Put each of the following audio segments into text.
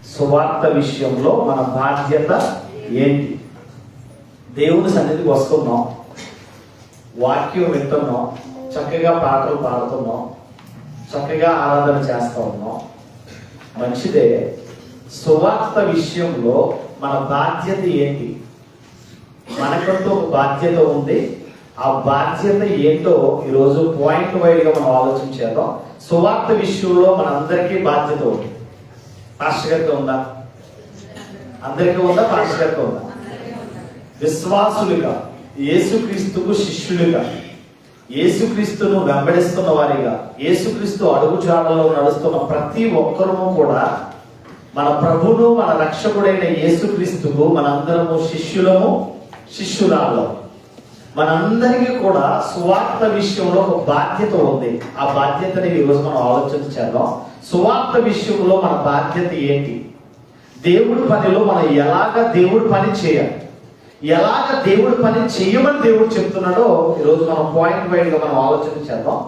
సువార్త విషయంలో మన బాధ్యత ఏంటి? దేవుని సన్నిధికి వస్తున్నాం, వాక్యం వింటున్నాం, చక్కగా పాటలు పాడుతున్నాం, చక్కగా ఆరాధన చేస్తూ ఉన్నాం, మంచిదే. సువార్త విషయంలో మన బాధ్యత ఏంటి? మనకంటూ ఒక బాధ్యత ఉంది. ఆ బాధ్యత ఏంటో ఈరోజు పాయింట్ వైడ్ గా మనం ఆలోచించేద్దాం. సువార్త విషయంలో మనందరికీ బాధ్యత ఉంది. పాస్టర్ గారితో ఉందా? అందరికీ ఉందా? పాస్టర్ గారితో ఉందా? విశ్వాసులుగా, యేసుక్రీస్తుకు శిష్యులుగా, యేసుక్రీస్తును వెంబడిస్తున్న వారిగా, యేసుక్రీస్తు అడుగుజాడలో నడుస్తున్న ప్రతి ఒక్కరము కూడా మన ప్రభును, మన రక్షకుడైన యేసుక్రీస్తుకు మనందరము శిష్యులము, శిష్యురాళ్ళము. మనందరికీ కూడా సువార్త విషయంలో ఒక బాధ్యత ఉంది. ఆ బాధ్యతని ఈరోజు మనం ఆలోచించేద్దాం. సువార్త విషయంలో మన బాధ్యత ఏంటి? దేవుడి పనిలో మనం ఎలాగ దేవుడి పని చేయాలి, ఎలాగ దేవుడి పని చేయమని దేవుడు చెప్తున్నాడో ఈరోజు మనం పాయింట్ వైడ్ గా మనం ఆలోచన చేద్దాం.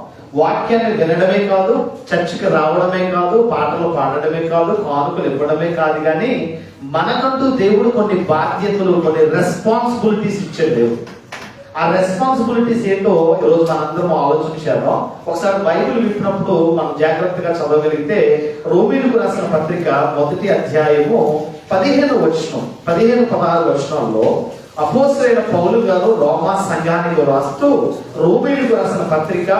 వాక్యాన్ని వినడమే కాదు, చర్చికి రావడమే కాదు, పాటలు పాడడమే కాదు, కానుకలు ఇవ్వడమే కాదు, కానీ మనకంటూ దేవుడు కొన్ని బాధ్యతలు, కొన్ని రెస్పాన్సిబిలిటీస్ ఇచ్చాడు దేవుడు. ఆ రెస్పాన్సిబిలిటీస్ ఏంటో ఈరోజు మనందరం ఆలోచన చేద్దాం. ఒకసారి బైబిల్ విప్పినప్పుడు మనం జాగ్రత్తగా చదవగలిగితే రోమీయులకు రాసిన పత్రిక 1వ అధ్యాయము 15-16 వచనాల్లో అపోస్తలుడైన పౌలు గారు రోమా సంఘానికి రాస్తూ రోమీయులకు రాసిన పత్రిక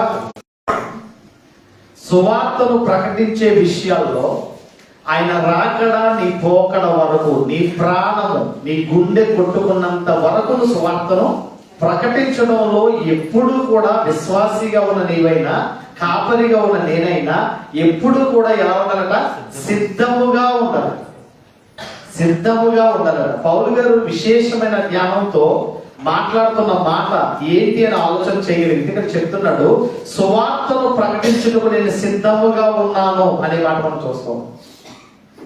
సువార్తను ప్రకటించే విషయాల్లో ఆయన రాకడ, నీ పోకడ వరకు, నీ ప్రాణము, నీ గుండె కొట్టుకున్నంత వరకు సువార్తను ప్రకటించడంలో ఎప్పుడు కూడా విశ్వాసిగా ఉన్న నీవైనా, కాపరిగా ఉన్న నేనైనా ఎప్పుడు కూడా ఎలా ఉండాలట? సిద్ధముగా ఉండాలి, సిద్ధముగా ఉండాలట. పౌలు గారు విశేషమైన జ్ఞానంతో మాట్లాడుతున్న మాట ఏంటి అని ఆలోచన చేయలేదు. ఎందుకంటే చెప్తున్నాడు, సువార్తను ప్రకటించుటకు నేను సిద్ధముగా ఉన్నాను అనే మాట మనం చూస్తాం.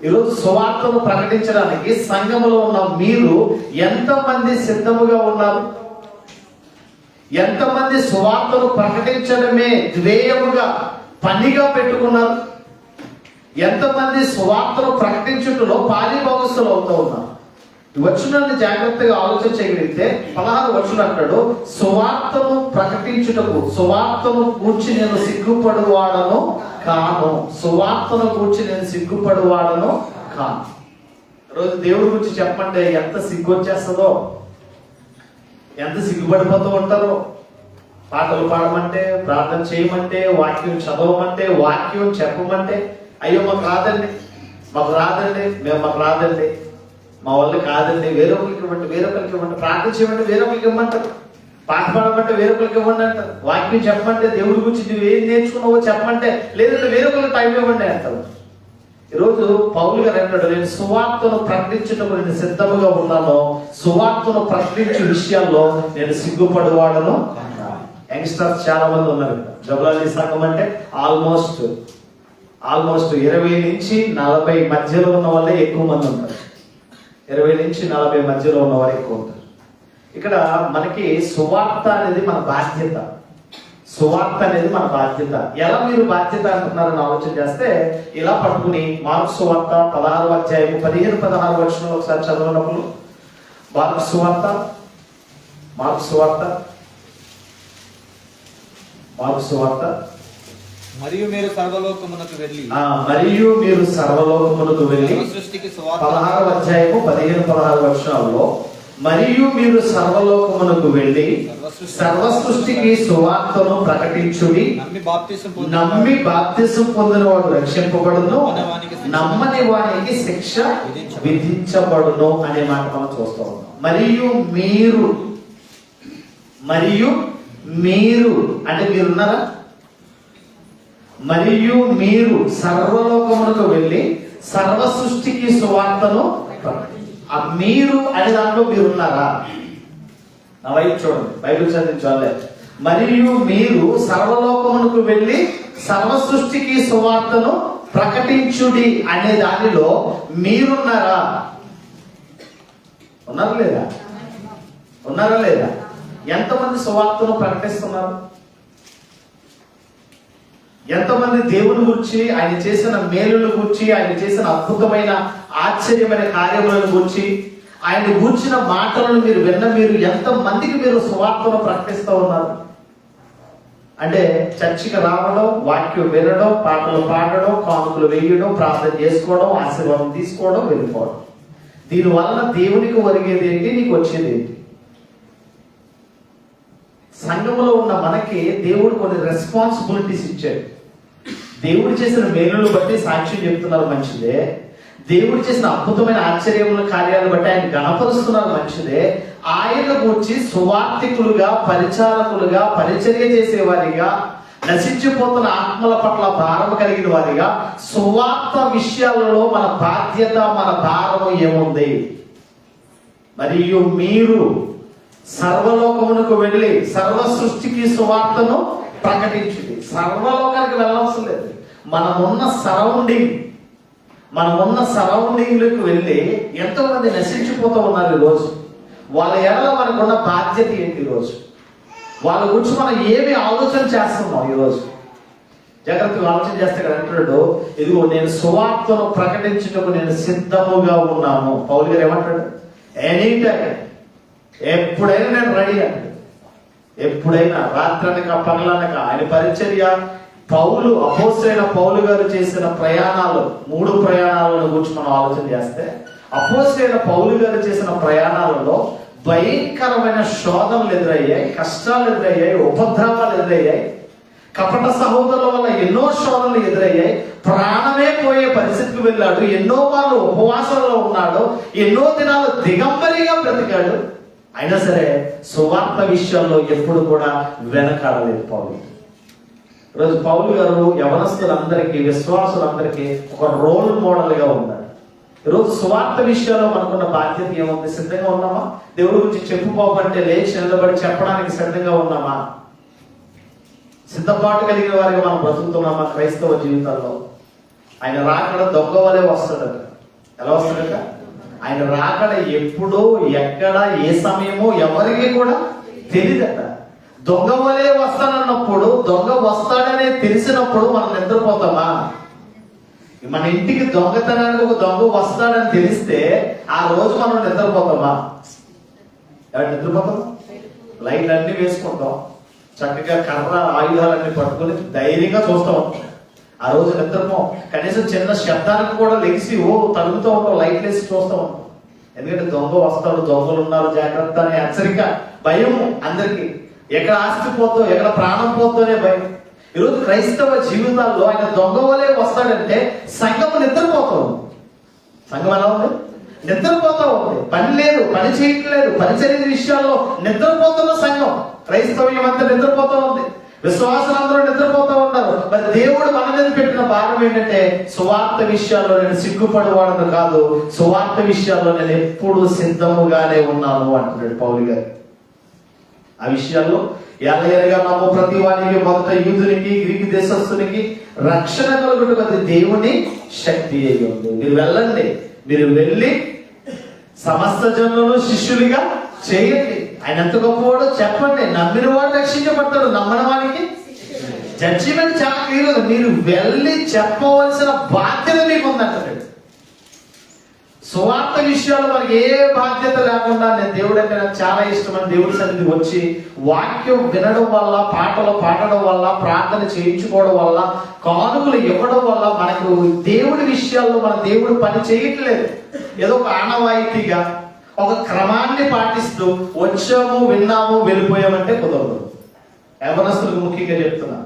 ఈరోజు సువార్తను ప్రకటించడానికి సంఘములో ఉన్న మీరు ఎంతమంది సిద్ధముగా ఉన్నారు? ఎంతమంది సువార్తను ప్రకటించడమే ధ్యేయముగా, పనిగా పెట్టుకున్నారు? ఎంతమంది సువార్తను ప్రకటించుటలో పాలిభాగస్తులు అవుతూ ఉన్నారు? వచనాన్ని జాగ్రత్తగా ఆలోచన చేయగలిగితే 16 వచనం అంటాడు, సువార్తను ప్రకటించుటకు, సువార్తను కూర్చి నేను సిగ్గుపడువాడను కాను, సువార్తను కూర్చి నేను సిగ్గుపడువాడను కాను. రోజు దేవుడి గురించి చెప్పంటే ఎంత సిగ్గు వచ్చేస్తుందో, ఎంత సిగ్గుపడిపోతూ ఉంటారో. పాటలు పాడమంటే, ప్రార్థన చేయమంటే, వాక్యం చదవమంటే, వాక్యం చెప్పమంటే, అయ్యో మాకు రాదండి, మాకు రాదండి, మాకు రాదండి, మా వాళ్ళు కాదండి, వేరొకరికి ఇవ్వండి, వేరొకరికి ఇవ్వండి, ప్రార్థన చేయమంటే వేరొకరికి ఇవ్వమంటారు, పాట పాడమంటే వేరొకరికి ఇవ్వండి అంటారు, వాక్యం చెప్పమంటే దేవుడి గురించి నువ్వు ఏం నేర్చుకున్నావో చెప్పమంటే లేదంటే వేరొకరికి టైం ఇవ్వండి అంటారు. ఈరోజు పౌలు గారు అంటాడు, నేను సువార్తను ప్రకటించటకు నేను సిద్ధముగా ఉన్నాను, సువార్తను ప్రకటించే విషయాల్లో నేను సిగ్గుపడువాడను. యంగ్స్టర్స్ చాలా మంది ఉన్నారు. జబలాలి సంఘం అంటే ఆల్మోస్ట్ 20-40 మధ్యలో ఉన్న వాళ్ళే ఎక్కువ మంది ఉంటారు. 20-40 మధ్యలో ఉన్న వారు ఎక్కువ ఉంటారు. ఇక్కడ మనకి సువార్త అనేది మన బాధ్యత. సువార్త అనేది మన బాధ్యత. ఎలా మీరు బాధ్యత అంటున్నారని ఆలోచన చేస్తే ఇలా పట్టుకుని మార్కు సువార్త 16వ అధ్యాయము 15-16 వచనంలో ఒకసారి చదవనప్పుడు, మార్కు సువార్త మరియు మీరు సర్వలోకమునకు వెళ్ళి 16వ అధ్యాయము 15-16 వచనాల్లో, మరియు మీరు సర్వలోకమునకు వెళ్ళి సర్వ సృష్టికి సువార్తను ప్రకటించుడి, నమ్మి బాప్తిసం పొందిన వాడు రక్షింపబడును, నమ్మని వానికి శిక్ష విధించబడును అనే మాట మనం చూస్తూ ఉన్నాం. మరియు మీరు అంటే మీరున్నారా? మరియు మీరు సర్వలోకమునకు వెళ్ళి సర్వ సృష్టికి సువార్తను, ఆ మీరు అనే దాంట్లో మీరున్నారా? నా వైపు చూడండి, బైబిల్ చదివించాలి. మరియు మీరు సర్వలోకమునకు వెళ్ళి సర్వ సృష్టికి సువార్తను ప్రకటించుడి అనే దానిలో మీరున్నారా? ఉన్నారా లేదా? ఎంతమంది సువార్తను ప్రకటిస్తున్నారు? ఎంతమంది దేవుని గురించి, ఆయన చేసిన మేలుల గురించి, ఆయన చేసిన అద్భుతమైన ఆశ్చర్యమైన కార్యములను గురించి, ఆయన గూర్చిన మాటలను మీరు మీరు ఎంతమందికి మీరు సువార్తను ప్రకటిస్తూ ఉన్నారు? అంటే చర్చికి రావడం, వాక్యం వినడం, పాటలు పాడడం, కానుకలు వేయడం, ప్రార్థన చేసుకోవడం, ఆశీర్వాదం తీసుకోవడం, వెళ్ళిపోవడం. దీనివల్ల దేవునికి ఒరిగేది ఏంటి, నీకు వచ్చేది ఏంటి? సంఘంలో ఉన్న మనకి దేవుడు కొన్ని రెస్పాన్సిబిలిటీస్ ఇచ్చాడు. దేవుడు చేసిన మేలును బట్టి సాక్ష్యం చెప్తున్నారు, మంచిదే. దేవుడు చేసిన అద్భుతమైన ఆశ్చర్యముల కార్యాలను బట్టి ఆయన గణపరుస్తున్నారు, మంచిదే. ఆయన గురించి సువార్థికులుగా, పరిచారకులుగా, పరిచర్య చేసేవారిగా, నశించిపోతున్న ఆత్మల పట్ల భారం కలిగిన వారిగా సువార్త విషయాలలో మన బాధ్యత, మన భారము ఏముంది? మరియు మీరు సర్వలోకమునకు వెళ్ళి సర్వ సృష్టికి సువార్తను ప్రకటించింది. సర్వలోకానికి వెళ్ళవలసిన లేదు. మనమున్న సరౌండింగ్లకు వెళ్ళి ఎంతో మంది నశించిపోతూ ఉన్నారు ఈరోజు. వాళ్ళ ఎడల మనకున్న బాధ్యత ఏంటి? ఈరోజు వాళ్ళ గురించి మనం ఏమి ఆలోచన చేస్తున్నాం? ఈరోజు జాగ్రత్తగా ఆలోచన చేస్తే కదా అంటున్నాడు, ఇదిగో నేను సువార్తను ప్రకటించుటకు నేను సిద్ధముగా ఉన్నాను. పౌలు గారు ఏమంటాడు? ఎనీ టైం, ఎప్పుడైనా నేను రెడీ అంటాడు. ఎప్పుడైనా, రాత్రనక పగలనక. ఆయన పరిచర్య పౌలు, అపోస్తలుడైన పౌలు గారు చేసిన ప్రయాణాలు, 3 ప్రయాణాలను గురించి మనం ఆలోచన చేస్తే, అపోస్తలుడైన పౌలు గారు చేసిన ప్రయాణాలలో భయంకరమైన శోధనలు ఎదురయ్యాయి, కష్టాలు ఎదురయ్యాయి, ఉపద్రవాలు ఎదురయ్యాయి, కపట సహోదరుల వల్ల ఎన్నో శోధనలు ఎదురయ్యాయి. ప్రాణమే పోయే పరిస్థితికి వెళ్ళాడు. ఎన్నో వాళ్ళు ఉపవాసంలో ఉన్నాడు. ఎన్నో దినాలు దిగంబరిగా బ్రతికాడు. అయినా సరే సువార్త విషయాల్లో ఎప్పుడు కూడా వెనకాడలేదు పౌలు. ఈరోజు పౌలు గారు యవనస్తులందరికీ, విశ్వాసులందరికీ ఒక రోల్ మోడల్ గా ఉన్నారు. ఈరోజు సువార్త విషయాల్లో మనకున్న బాధ్యత ఏముంది? సిద్ధంగా ఉన్నామా? దేవుడి గురించి చెప్పుకోమంటే లేచి నిలబడి చెప్పడానికి సిద్ధంగా ఉన్నామా? సిద్ధపాటు కలిగిన వారిగా మనం బ్రతుకుతున్నామా క్రైస్తవ జీవితాల్లో? ఆయన రాకడ దొంగ వలె వస్తాడట. ఎలా వస్తాడట? ఆయన రాకడ ఎప్పుడు, ఎక్కడ, ఏ సమయమో ఎవరికి కూడా తెలియదట. దొంగ వలే వస్తానన్నప్పుడు, దొంగ వస్తాడనే తెలిసినప్పుడు మనం నిద్రపోతామా? మన ఇంటికి దొంగతనానికి ఒక దొంగ వస్తాడని తెలిస్తే ఆ రోజు మనం నిద్రపోతామా? ఎవరు నిద్రపోతాం? లైట్లు అన్ని వేసుకుంటాం, చక్కగా కర్ర ఆయుధాలన్నీ పట్టుకుని ధైర్యంగా చూస్తూ ఉంటాం. ఆ రోజు నిద్రపో. కనీసం చిన్న శబ్దానికి కూడా లెగిసి తరుగుతూ ఉంటాం, లైట్ వేసి చూస్తూ ఉంటాం. ఎందుకంటే దొంగ వస్తాడు, దొంగలు ఉన్నారు, జాగ్రత్త అనే హెచ్చరిక, భయం అందరికీ. ఎక్కడ ఆస్తి పోతో, ఎక్కడ ప్రాణం పోతో అనే భయం. ఈరోజు క్రైస్తవ జీవితాల్లో ఆయన దొంగ వలే వస్తాడంటే సంఘం నిద్రపోతా ఉంది. సంఘం ఎలా ఉంది? నిద్రపోతా ఉంది. పని లేదు, పని చేయట్లేదు, పరిచర్య విషయాల్లో నిద్రపోతున్న సంఘం. క్రైస్తవ్యం అంతా నిద్రపోతా ఉంది. విశ్వాసులందరూ నిద్రపోతా ఉన్నారు. మరి దేవుడు మన మీద పెట్టిన భారం ఏంటంటే, సువార్త విషయాల్లో నేను సిగ్గుపడవాడను కాదు, సువార్త విషయాల్లో నేను ఎప్పుడు సిద్ధముగానే ఉన్నాను అంటున్నాడు పౌలు గారు. ఆ విషయాల్లో ఎలయలుగా నమ్ము ప్రతి వానికి, మొదట యూదునికి, గ్రీకు దేశస్థునికి రక్షణ కలుగుటకు అది దేవుని శక్తి అయి ఉంది. మీరు వెళ్ళండి, మీరు వెళ్ళి సమస్త జనులను శిష్యులుగా చేయండి. ఆయన ఎంత గొప్పవాడో చెప్పండి. నమ్మిన వాడు రక్షించబడతాడు, నమ్మని వానికి జడ్జిమెంట్ చాలా క్లియర్. మీరు వెళ్ళి చెప్పవలసిన బాధ్యత మీకు ఉందంటాడు. సువార్త విషయాలు మనకి ఏ బాధ్యత లేకుండా, నేను దేవుడు అంటే నాకు చాలా ఇష్టమని దేవుడి సన్నిధి వచ్చి వాక్యం వినడం వల్ల, పాటలు పాడడం వల్ల, ప్రార్థన చేయించుకోవడం వల్ల, కానుకలు ఇవ్వడం వల్ల మనకు దేవుడి విషయాల్లో మన దేవుడు పని చేయట్లేదు. ఏదో ఒక ఆనవాయితీగా ఒక క్రమాన్ని పాటిస్తూ వచ్చాము, విన్నాము, వెళ్ళిపోయామంటే కుదరదు. యవనస్తులకు ముఖ్యంగా చెప్తున్నాను.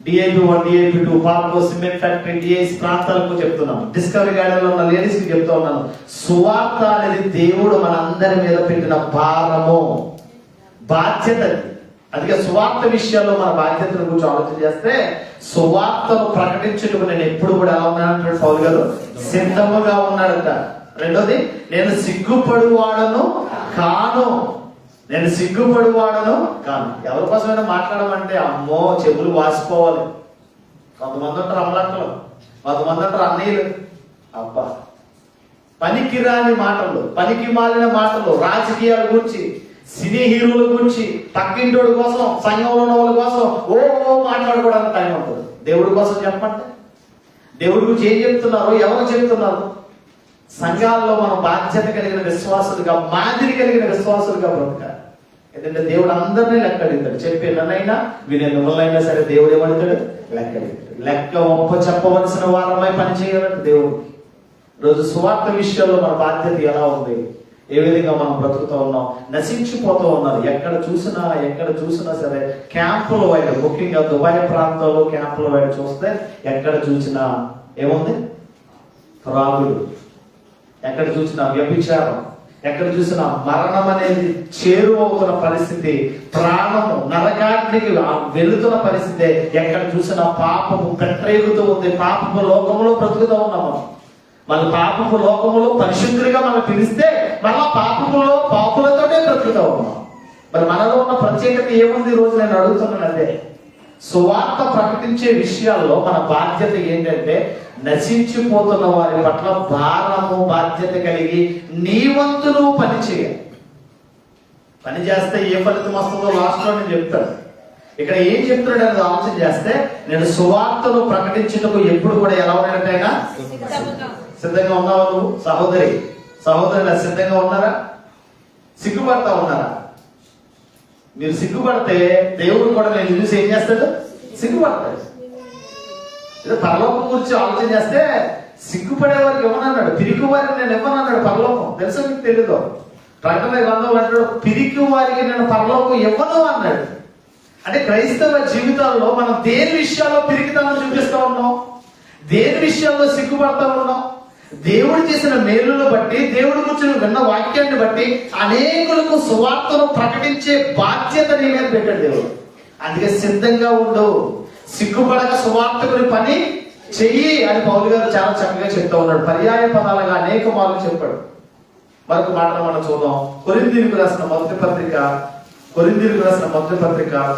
డిఐపి 1, డిఐపి 2, పార్కో, సిమెంట్ ఫ్యాక్టరీ, డిఐస్ ప్రాంతాలకు చెప్తున్నాను. డిస్కవరీ గార్డెన్ లో ఉన్న లేడీస్ కి చెప్తా ఉన్నాను. సువార్త అనేది దేవుడు మన అందరి మీద పెట్టిన భారము, బాధ్యత. అందుకే సువార్త విషయాల్లో మన బాధ్యతల గురించి ఆలోచన చేస్తే, సువార్తను ప్రకటించుటకు నేను ఎప్పుడు కూడా ఎలా ఉన్నానంటాడు పౌలు గారు? సిద్ధముగా ఉన్నాడట. రెండోది, నేను సిగ్గుపడువాడను కాను. నేను సిగ్గుపడువాడను కాను. ఎవరి కోసమైనా మాట్లాడమంటే అమ్మో చెవులు వాసిపోవాలి. కొంతమంది అంటారు అమ్మలక్కలు, కొంతమంది అంటారు అన్నయ్యలు. అబ్బా, పనికిరాని మాటలు, పనికి మాలిన మాటలు, రాజకీయాల గురించి, సినీ హీరోల గురించి, పక్కింటోడి కోసం, సంఘంలో ఉన్న వాళ్ళ కోసం ఓ మాట్లాడుకోవడానికి టైం ఉంటుంది. దేవుడి కోసం చెప్పండి. దేవుడి గురించి ఏం చెప్తున్నారు, ఎవరు చెప్తున్నారు? సంఘాల్లో మనం బాధ్యత కలిగిన విశ్వాసులుగా, మాదిరి కలిగిన విశ్వాసులుగా బ్రతకాలి. ఎందుకంటే దేవుడు అందరినీ లెక్క అడుగుతాడు. చెప్పే నన్నైనా వినే మిమ్మల్నైనా సరే దేవుడు ఏమడుగుతాడు? లెక్క అడుగుతాడు. లెక్క ఒప్ప చెప్పవలసిన వారమై పని చేయాలంటే దేవుడు. రోజు సువార్త విషయాల్లో మన బాధ్యత ఎలా ఉంది, ఏ విధంగా మనం బ్రతుకుతూ ఉన్నాం, నశించిపోతూ ఉన్నారు. ఎక్కడ చూసినా సరే క్యాంపుల వైపు, ముఖ్యంగా దుబాయ్ ప్రాంతంలో క్యాంపుల వైపు చూస్తే ఎక్కడ చూసినా ఏముంది? త్రాగుడు, ఎక్కడ చూసినా వ్యభిచారం, ఎక్కడ చూసినా మరణం అనేది చేరువవుతున్న పరిస్థితి, ప్రాణము నరకాగ్నికి వెళుతున్న పరిస్థితి, ఎక్కడ చూసినా పాపము పెట్టరేగుతూ ఉంది. పాపము లోకంలో బ్రతుకుతూ ఉన్నాము. మన పాపపు లోకములో పరిశుద్ధులుగా మనం పిలిస్తే మళ్ళా పాపములో పాపులతోనే బ్రతుకుతూ ఉన్నాం. మరి మనలో ఉన్న ప్రత్యేకత ఏముంది? ఈ రోజు నేను అడుగుతున్నాను అదే. సువార్త ప్రకటించే విషయాల్లో మన బాధ్యత ఏంటంటే నశించిపోతున్న వారి పట్ల భారము, బాధ్యత కలిగి నీ వంతు నువ్వు పని చేయాలి. పని చేస్తే ఏ ఫలితం వస్తుందో లాస్ట్ లో నేను చెప్తాను. ఇక్కడ ఏం చెప్తున్నాడు అనేది ఆలోచన చేస్తే, నేను సువార్తను ప్రకటించుటకు ఎప్పుడు కూడా ఎలా ఉన్నట్టయినా సిద్ధంగా ఉన్నావా? నువ్వు సహోదరులు సిద్ధంగా ఉన్నారా? సిగ్గుపడతా ఉన్నారా? మీరు సిగ్గుపడితే దేవుడు కూడా నేను చూసి ఏం చేస్తాడు? సిగ్గుపడతాడు. ఏదో పరలోకం గురించి ఆలోచన చేస్తే సిగ్గుపడే వారికి ఇవ్వనన్నాడు, పిరికి వారికి నేను ఇవ్వనన్నాడు పరలోకం. తెలుసా మీకు? తెలీదు. ప్రకటన గ్రంథంలో అంటాడు, పిరికి వారికి నేను పరలోకం ఇవ్వను అన్నాడు. అంటే క్రైస్తవ జీవితాల్లో మనం దేని విషయాల్లో పిరికితనం చూపిస్తా ఉన్నాం, దేని విషయాల్లో సిగ్గుపడతా ఉన్నాం? దేవుడు చేసిన మేలును బట్టి, దేవుడి గురించి విన్న వాక్యాన్ని బట్టి అనేకులకు సువార్తను ప్రకటించే బాధ్యత నీ మీద పెట్టాడు దేవుడు. అందుకే సిద్ధంగా ఉండు, సిగ్గుపడక సువార్తకుని పని చెయ్యి అని పౌలు గారు చాలా చక్కగా చెప్తా ఉన్నాడు. పర్యాయ పదాలుగా అనేక మార్లు చెప్పాడు. మరొక మాటను మనం చూద్దాం. కొరింథీయులకు రాసిన మొదటి పత్రిక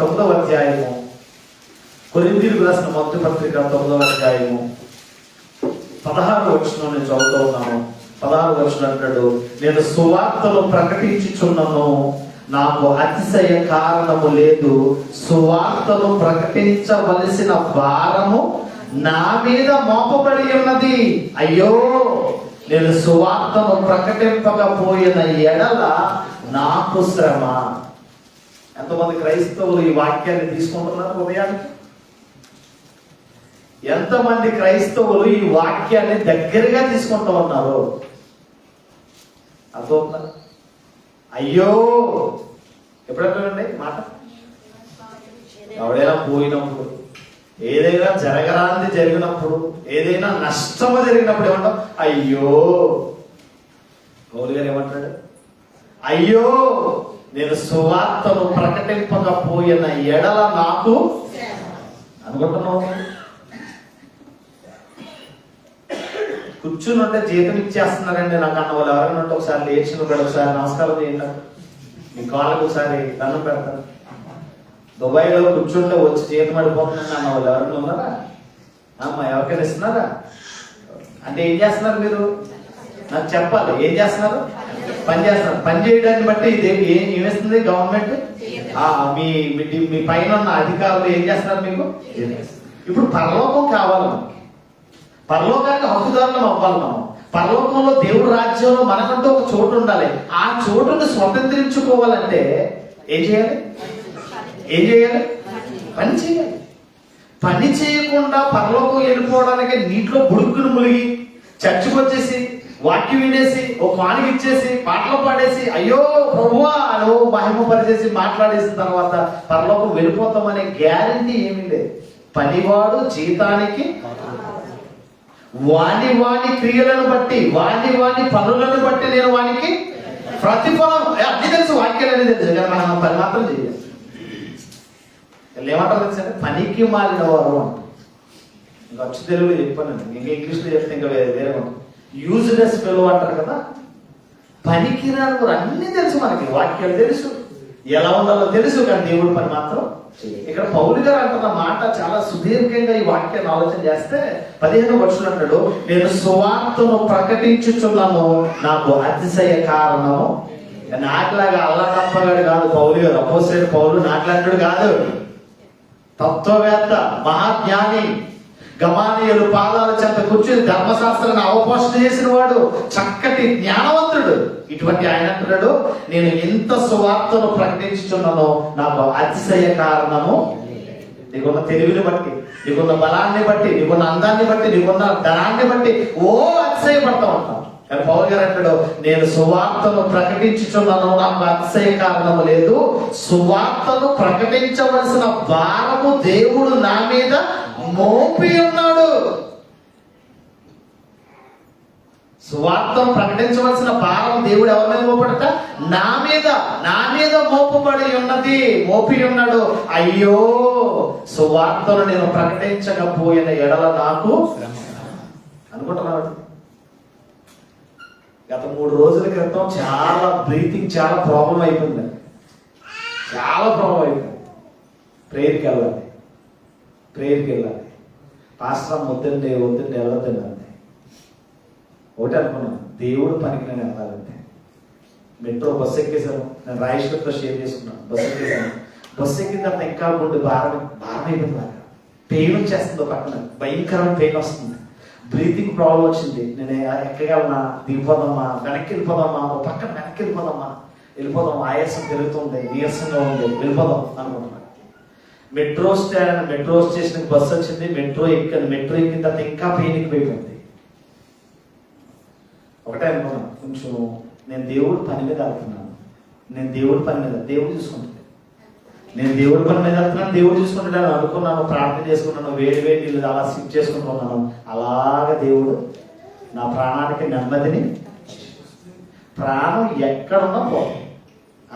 9వ అధ్యాయము. కొరింథీయులకు రాసిన మొదటి పత్రిక 9వ అధ్యాయము 16వ వచనం నేను చదువుతూ ఉన్నాను. 16వ వచనం అంటాడు, నేను సువార్తను ప్రకటించుచున్నాను, నాకు అతిశయ కారణము లేదు. సువార్తను ప్రకటించవలసిన భారము నా మీద మోపబడి ఉన్నది. అయ్యో, నేను సువార్తను ప్రకటింపకపోయిన ఎడల నాకు శ్రమ. ఎంతమంది క్రైస్తవులు ఈ వాక్యాన్ని తీసుకుంటున్నారు ఉదయానికి? ఎంతమంది క్రైస్తవులు ఈ వాక్యాన్ని దగ్గరగా తీసుకుంటూ ఉన్నారు? అర్థం? అయ్యో, ఎప్పుడంటే మాట ఎవడైనా పోయినప్పుడు, ఏదైనా జరగరాంది జరిగినప్పుడు, ఏదైనా నష్టము జరిగినప్పుడు ఏమంటాం? అయ్యో. పౌలు గారు ఏమంటాడు? అయ్యో, నేను సువార్తను ప్రకటింపకపోయిన ఎడల నాకు అనుకుంటున్నావు. కూర్చుని ఉంటే జీతం ఇచ్చేస్తున్నారండి నాకు అన్న వాళ్ళు ఎవరైనా ఉంటే ఒకసారి లేచిన ఒకసారి నమస్కారం చేయండి, మీ కాళ్ళకు ఒకసారి దండం పెడతాను. దుబాయ్లో కూర్చుంటే వచ్చి జీతం పడిపోతుందండి అన్న వాళ్ళు ఎవరైనా ఉన్నారా? అమ్మా, ఎవరికైనా ఇస్తున్నారా? అంటే ఏం చేస్తున్నారు మీరు? నాకు చెప్పాలి. ఏం చేస్తున్నారు? పని చేస్తున్నారు. పని చేయడాన్ని బట్టి ఇది ఏమిస్తుంది గవర్నమెంట్? మీ పైన ఉన్న అధికారులు ఏం చేస్తున్నారు మీకు? ఇప్పుడు పరలోకం కావాలి మనకి. పరలోకానికి హక్కుదారులం అవ్వాలి మనం. పరలోకంలో దేవుడి రాజ్యంలో మనకంటూ ఒక చోటు ఉండాలి. ఆ చోటును స్వతంత్రించుకోవాలంటే ఏం చేయాలి? పని చేయాలి. పని చేయకుండా పరలోకం వెళ్ళిపోవడానికి నీటిలో బుడుక్కును ములిగి చర్చికి వచ్చేసి వాక్యం వినేసి ఓ కానుక ఇచ్చేసి పాటలు పాడేసి అయ్యో ప్రభువా అని మహిమ పరిచేసి మాట్లాడేసిన తర్వాత పరలోకం వెళ్ళిపోతామనే గ్యారంటీ ఏమీ లేదు. పనివాడు జీతానికి వాని క్రియలను బట్టి, వాని పనులను బట్టి నేను వానికి ప్రతిఫలం. అన్ని తెలుసు, వాక్యాలు అనేది తెలుసు, కానీ మనం పని మాత్రం చేయాలి. ఏమంటారు తెలుసంటే పనికి మాలిన వారు అంటారు. ఇంకా వచ్చి తెలుగులో చెప్పాను, ఇంకా ఇంగ్లీష్లో చెప్తే ఇంకా వేరే ఉంటుంది. యూజ్లెస్ ఫెలో అంటారు కదా. పనికిరాని వారు. అన్ని తెలుసు మనకి, వాక్యాలు తెలుసు, ఎలా ఉండాలో తెలుసు, కానీ దేవుడి పని మాత్రం. ఇక్కడ పౌలు గారు అంటున్న మాట చాలా సుదీర్ఘంగా ఈ వాక్యాన్ని ఆలోచన చేస్తే 15వ వచనం అంటాడు, నేను సువార్తను ప్రకటించుచున్నాను, నాకు అతిశయ కారణము. నాకులాగా అల్లా తప్పగాడు కాదు పౌలు గారు. అపోస్తలుడైన పౌలు నాకులాంటి కాదు. తత్వవేత్త, మహాజ్ఞాని, గమాలీయులు పాదాల చెంత కూర్చుని ధర్మశాస్త్రాన్ని అవపోషణ చేసిన వాడు, చక్కటి జ్ఞానవంతుడు. ఇటువంటి ఆయన అంటున్నాడు, నేను ఎంత సువార్తను ప్రకటించుతున్నానో నాకు అతిశయ కారణము. నీకున్న తెలివిని బట్టి, నీకున్న బలాన్ని బట్టి, నీకున్న అందాన్ని బట్టి, నీకున్న ధనాన్ని బట్టి అతిశయపడతా ఉంటాం. కానీ పౌలు గారు అంటాడు, నేను సువార్తను ప్రకటించుచున్నాను, నాకు అతిశయ కారణము లేదు. సువార్తను ప్రకటించవలసిన భారము దేవుడు నా మీద మోపి ఉన్నాడు. సువార్తను ప్రకటించవలసిన భారం దేవుడు ఎవరి మీద మోపడట? నా మీద మోపబడి ఉన్నది, మోపి ఉన్నాడు. అయ్యో, సువార్తను నేను ప్రకటించకపోయిన ఎడల నాకు అనుకుంటున్నాడు. గత 3 రోజుల క్రితం బ్రీతింగ్ చాలా ప్రాబ్లం అయిపోయింది. ప్రేయర్కి వెళ్ళాలి. పాస్టర్ వద్దండి వెళ్ళొద్దండి. ఒకటి అనుకున్నాను, దేవుడు పనికి నేను వెళ్ళాలంటే. మెట్రో బస్సు ఎక్కేశాను, నేను రాయేశ్వర్తో షేర్ చేసుకున్నాను. బస్సు ఎక్కిన తర్వాత ఇంకా గుండె భారం అయిపోయింది. నాకు పెయిన్ వచ్చేస్తుంది, పక్కన భయంకరమైన పెయిన్ వస్తుంది. బ్రీతింగ్ ప్రాబ్లం వచ్చింది. నేను ఎక్కగలనా, దిగిపోదామా, వెనక్కి వెళ్ళిపోదామా, ఒక పక్కన వెనక్కి వెళ్ళిపోదాం, ఆయాసం పెరుగుతుంది, నీరసంగా ఉంది, వెళ్ళిపోదాం అనుకుంటున్నాను. మెట్రో స్టేషన్కి బస్సు వచ్చింది. మెట్రో ఎక్కిన తర్వాత ఇంకా పెయిన్ ఎక్కువైపోయింది. ఒకటే అనుకున్నాను, కొంచెం నేను దేవుడి పని మీద వెళ్తున్నాను, దేవుడు చూసుకుంటాడు. నేను దేవుడి పని మీద వెళ్తున్నాను, దేవుడు చూసుకుంటాడని అనుకున్నాను. ప్రార్థన చేసుకున్నాను, వేడి నీళ్ళు అలా సిప్ చేసుకుంటున్నాను. అలాగే దేవుడు నా ప్రాణానికి నెమ్మదిని, ప్రాణం ఎక్కడున్నా పోతుంది.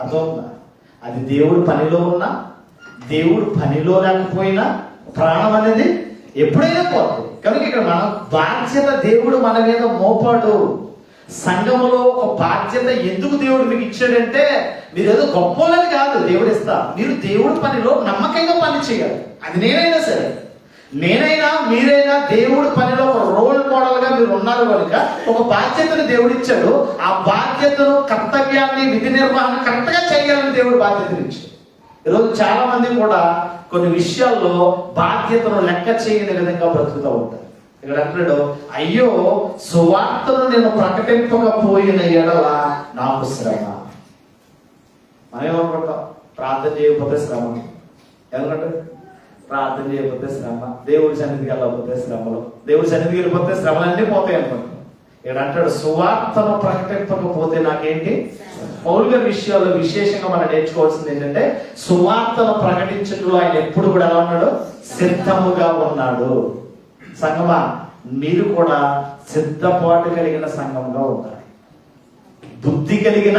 అర్థమవుతుందా? అది దేవుడు పనిలో ఉన్నా, దేవుడు పనిలో లేకపోయినా ప్రాణం అనేది ఎప్పుడైనా పోతుంది. కనుక ఇక్కడ మన బాధ్యత దేవుడు మన మీద మోపాడు. సంఘములో ఒక బాధ్యత ఎందుకు దేవుడు మీకు ఇచ్చాడంటే, మీరు ఏదో గొప్పలని కాదు దేవుడు ఇస్తా, మీరు దేవుడి పనిలో నమ్మకంగా పని చేయాలి. అది నేనైనా సరే, మీరైనా దేవుడి పనిలో ఒక రోల్ మోడల్ గా మీరు ఉన్నారు కనుక ఒక బాధ్యతను దేవుడు ఇచ్చాడు. ఆ బాధ్యతను, కర్తవ్యాన్ని, విధి నిర్వహణ కరెక్ట్ గా చేయాలని దేవుడు బాధ్యతను ఇచ్చాడు. ఈరోజు చాలా మంది కూడా కొన్ని విషయాల్లో బాధ్యతను లెక్క చేయని విధంగా బ్రతుకుతూ ఉంటారు. ఇక్కడ అంటాడు, అయ్యో, సువార్తను నేను ప్రకటింపకపోయిన ఎడల నాకు శ్రమ. మనం ఏమనుకుంటాం? ప్రార్థన చేయకపోతే శ్రమ. ఎందుకంటే ప్రార్థన చేయకపోతే శ్రమ, దేవుడి సన్నిధికి వెళ్ళకపోతే శ్రమలు, దేవుడి సన్నిధికి వెళ్ళిపోతే శ్రమలన్నీ పోతాయి అనుకుంటాం. ఇక్కడ అంటాడు, సువార్తను ప్రకటింపకపోతే నాకేంటి? పౌలు గారి విషయాల్లో విశేషంగా మనం నేర్చుకోవాల్సింది ఏంటంటే, సువార్తను ప్రకటించడంలో ఆయన ఎప్పుడు కూడా ఎలా ఉన్నాడు? సిద్ధముగా ఉన్నాడు. సంఘమా, మీరు కూడా సిద్ధపాటు కలిగిన సంఘంగా ఉండాలి. బుద్ధి కలిగిన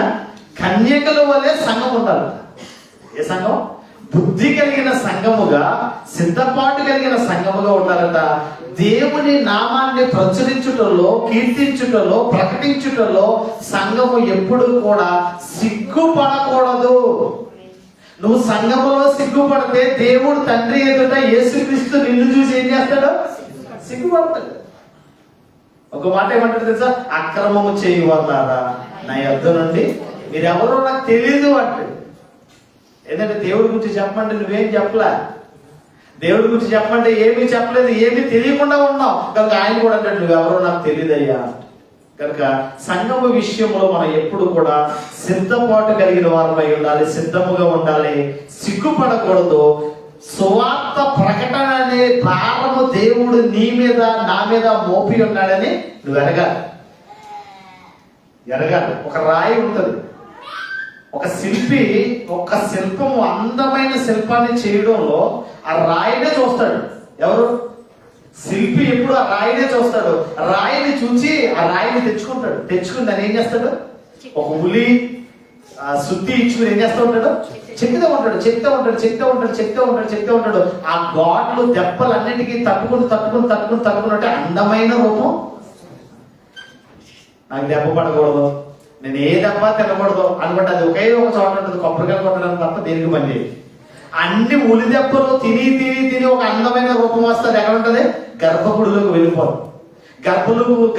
కన్యకల వలె సంఘం ఉండాలి. ఏ సంఘం? బుద్ధి కలిగిన సంఘముగా, సిద్ధపాటు కలిగిన సంఘముగా ఉండాలట. దేవుని నామాన్ని ప్రచురించుటలో, కీర్తించుటలో, ప్రకటించుటలో సంఘము ఎప్పుడు కూడా సిగ్గుపడకూడదు. నువ్వు సంఘములో సిగ్గుపడితే దేవుడు తండ్రి ఎదుట యేసుక్రీస్తు నిన్ను చూసి ఏం చేస్తాడు? సిగ్గుపడతాడు. ఒక మాట ఏమంటాడు తెలుసా? అక్రమము చేయవారా నా యొద్ద నుండి మీరెవరో నాకు తెలియదు అంటాడు. ఏంటంటే దేవుడి గురించి చెప్పమంటే నువ్వేం చెప్పలే, దేవుడి గురించి చెప్పమంటే ఏమీ చెప్పలేదు, ఏమీ తెలియకుండా ఉన్నావు. కనుక ఆయన కూడా అంటాడు, నువ్వెవరో నాకు తెలియదయ్యా. కనుక సంఘము విషయంలో మనం ఎప్పుడు కూడా సిద్ధపాటు కలిగిన వారమై ఉండాలి, సిద్ధముగా ఉండాలి, సిగ్గుపడకూడదు. సువార్త ప్రకటన అనే భారము దేవుడు నీ మీద, నా మీద మోపి ఉన్నాడని నువ్వు ఎరగాలి. ఒక రాయి ఉంటుంది, ఒక శిల్పి ఒక శిల్పము, అందమైన శిల్పాన్ని చేయడంలో ఆ రాయినే చూస్తాడు. ఎవరు? శిల్పి ఎప్పుడు ఆ రాయినే చూస్తాడు. రాయిని చూసి ఆ రాయిని తెచ్చుకుని దాన్ని ఏం చేస్తాడు? ఒక ఉలి శుద్ధి ఇచ్చుకుని ఏం చేస్తూ ఉంటాడు? చెప్తూ ఉంటాడు. ఆ గాడ్లు దెబ్బలన్నిటికీ తట్టుకున్నట్టే అందమైన రూపం. నాకు దెబ్బ పడకూడదు, నేను ఏ దెబ్బ తినకూడదు అనుకుంటే అది ఒకే ఒక చోట ఉంటుంది. కొబ్బరికాయ కొట్టడానికి తప్ప దేనికి పని లేదు. అన్ని ఉలి దెబ్బలు తిని ఒక అందమైన రూపం వస్తుంది. ఎక్కడ ఉంటుంది? గర్భగుడిలోకి వెళ్ళిపోదు.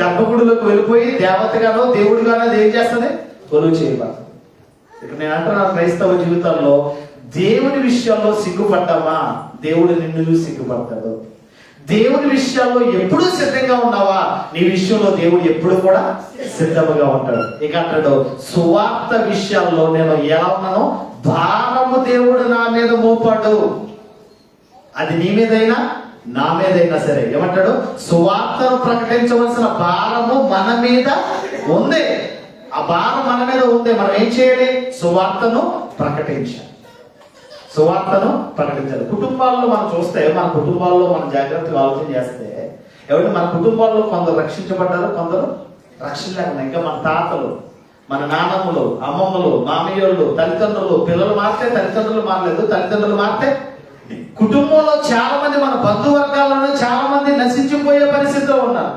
గర్భగుడిలోకి వెళ్ళిపోయి దేవతగానో దేవుడిగానో అది ఏం చేస్తుంది? కొలువు చేయబడుతుంది. ఇక్కడ నేను అంటున్నా, క్రైస్తవ జీవితంలో దేవుని విషయాల్లో సిగ్గుపడ్డామా, దేవుడు నిన్ను చూసి సిగ్గుపడతాడు. దేవుని విషయాల్లో ఎప్పుడూ సిద్ధంగా ఉన్నావా, నీ విషయంలో దేవుడు ఎప్పుడు కూడా సిద్ధముగా ఉంటాడు. ఇక అంటాడు, సువార్త విషయాల్లో నేను ఎలా ఉన్నానో భారము దేవుడు నా మీద మోపాడు. అది నీ మీదైనా నా మీదైనా సరే. ఏమంటాడు, సువార్తను ప్రకటించవలసిన భారము మన మీద ఉంది. ఆ భారం మన మీద ఉంది. మనం ఏం చేయాలి? సువార్తను ప్రకటించాలి. సువార్తను ప్రకటించాలి. కుటుంబాల్లో మనం చూస్తే, మన కుటుంబాల్లో మనం జాగ్రత్తగా ఆలోచన చేస్తే, ఎవరు మన కుటుంబాల్లో కొందరు రక్షించబడ్డారు, కొందరు రక్షణ లేకుండా. ఇంకా మన తాతలు, మన నాన్నమ్మలు, అమ్మమ్మలు, మామయ్యోళ్ళు, తల్లిదండ్రులు, పిల్లలు మారితే తల్లిదండ్రులు మారలేదు, తల్లిదండ్రులు మారితే కుటుంబంలో చాలా మంది, మన బంధువర్గాలను చాలా మంది నశించిపోయే పరిస్థితిలో ఉన్నారు.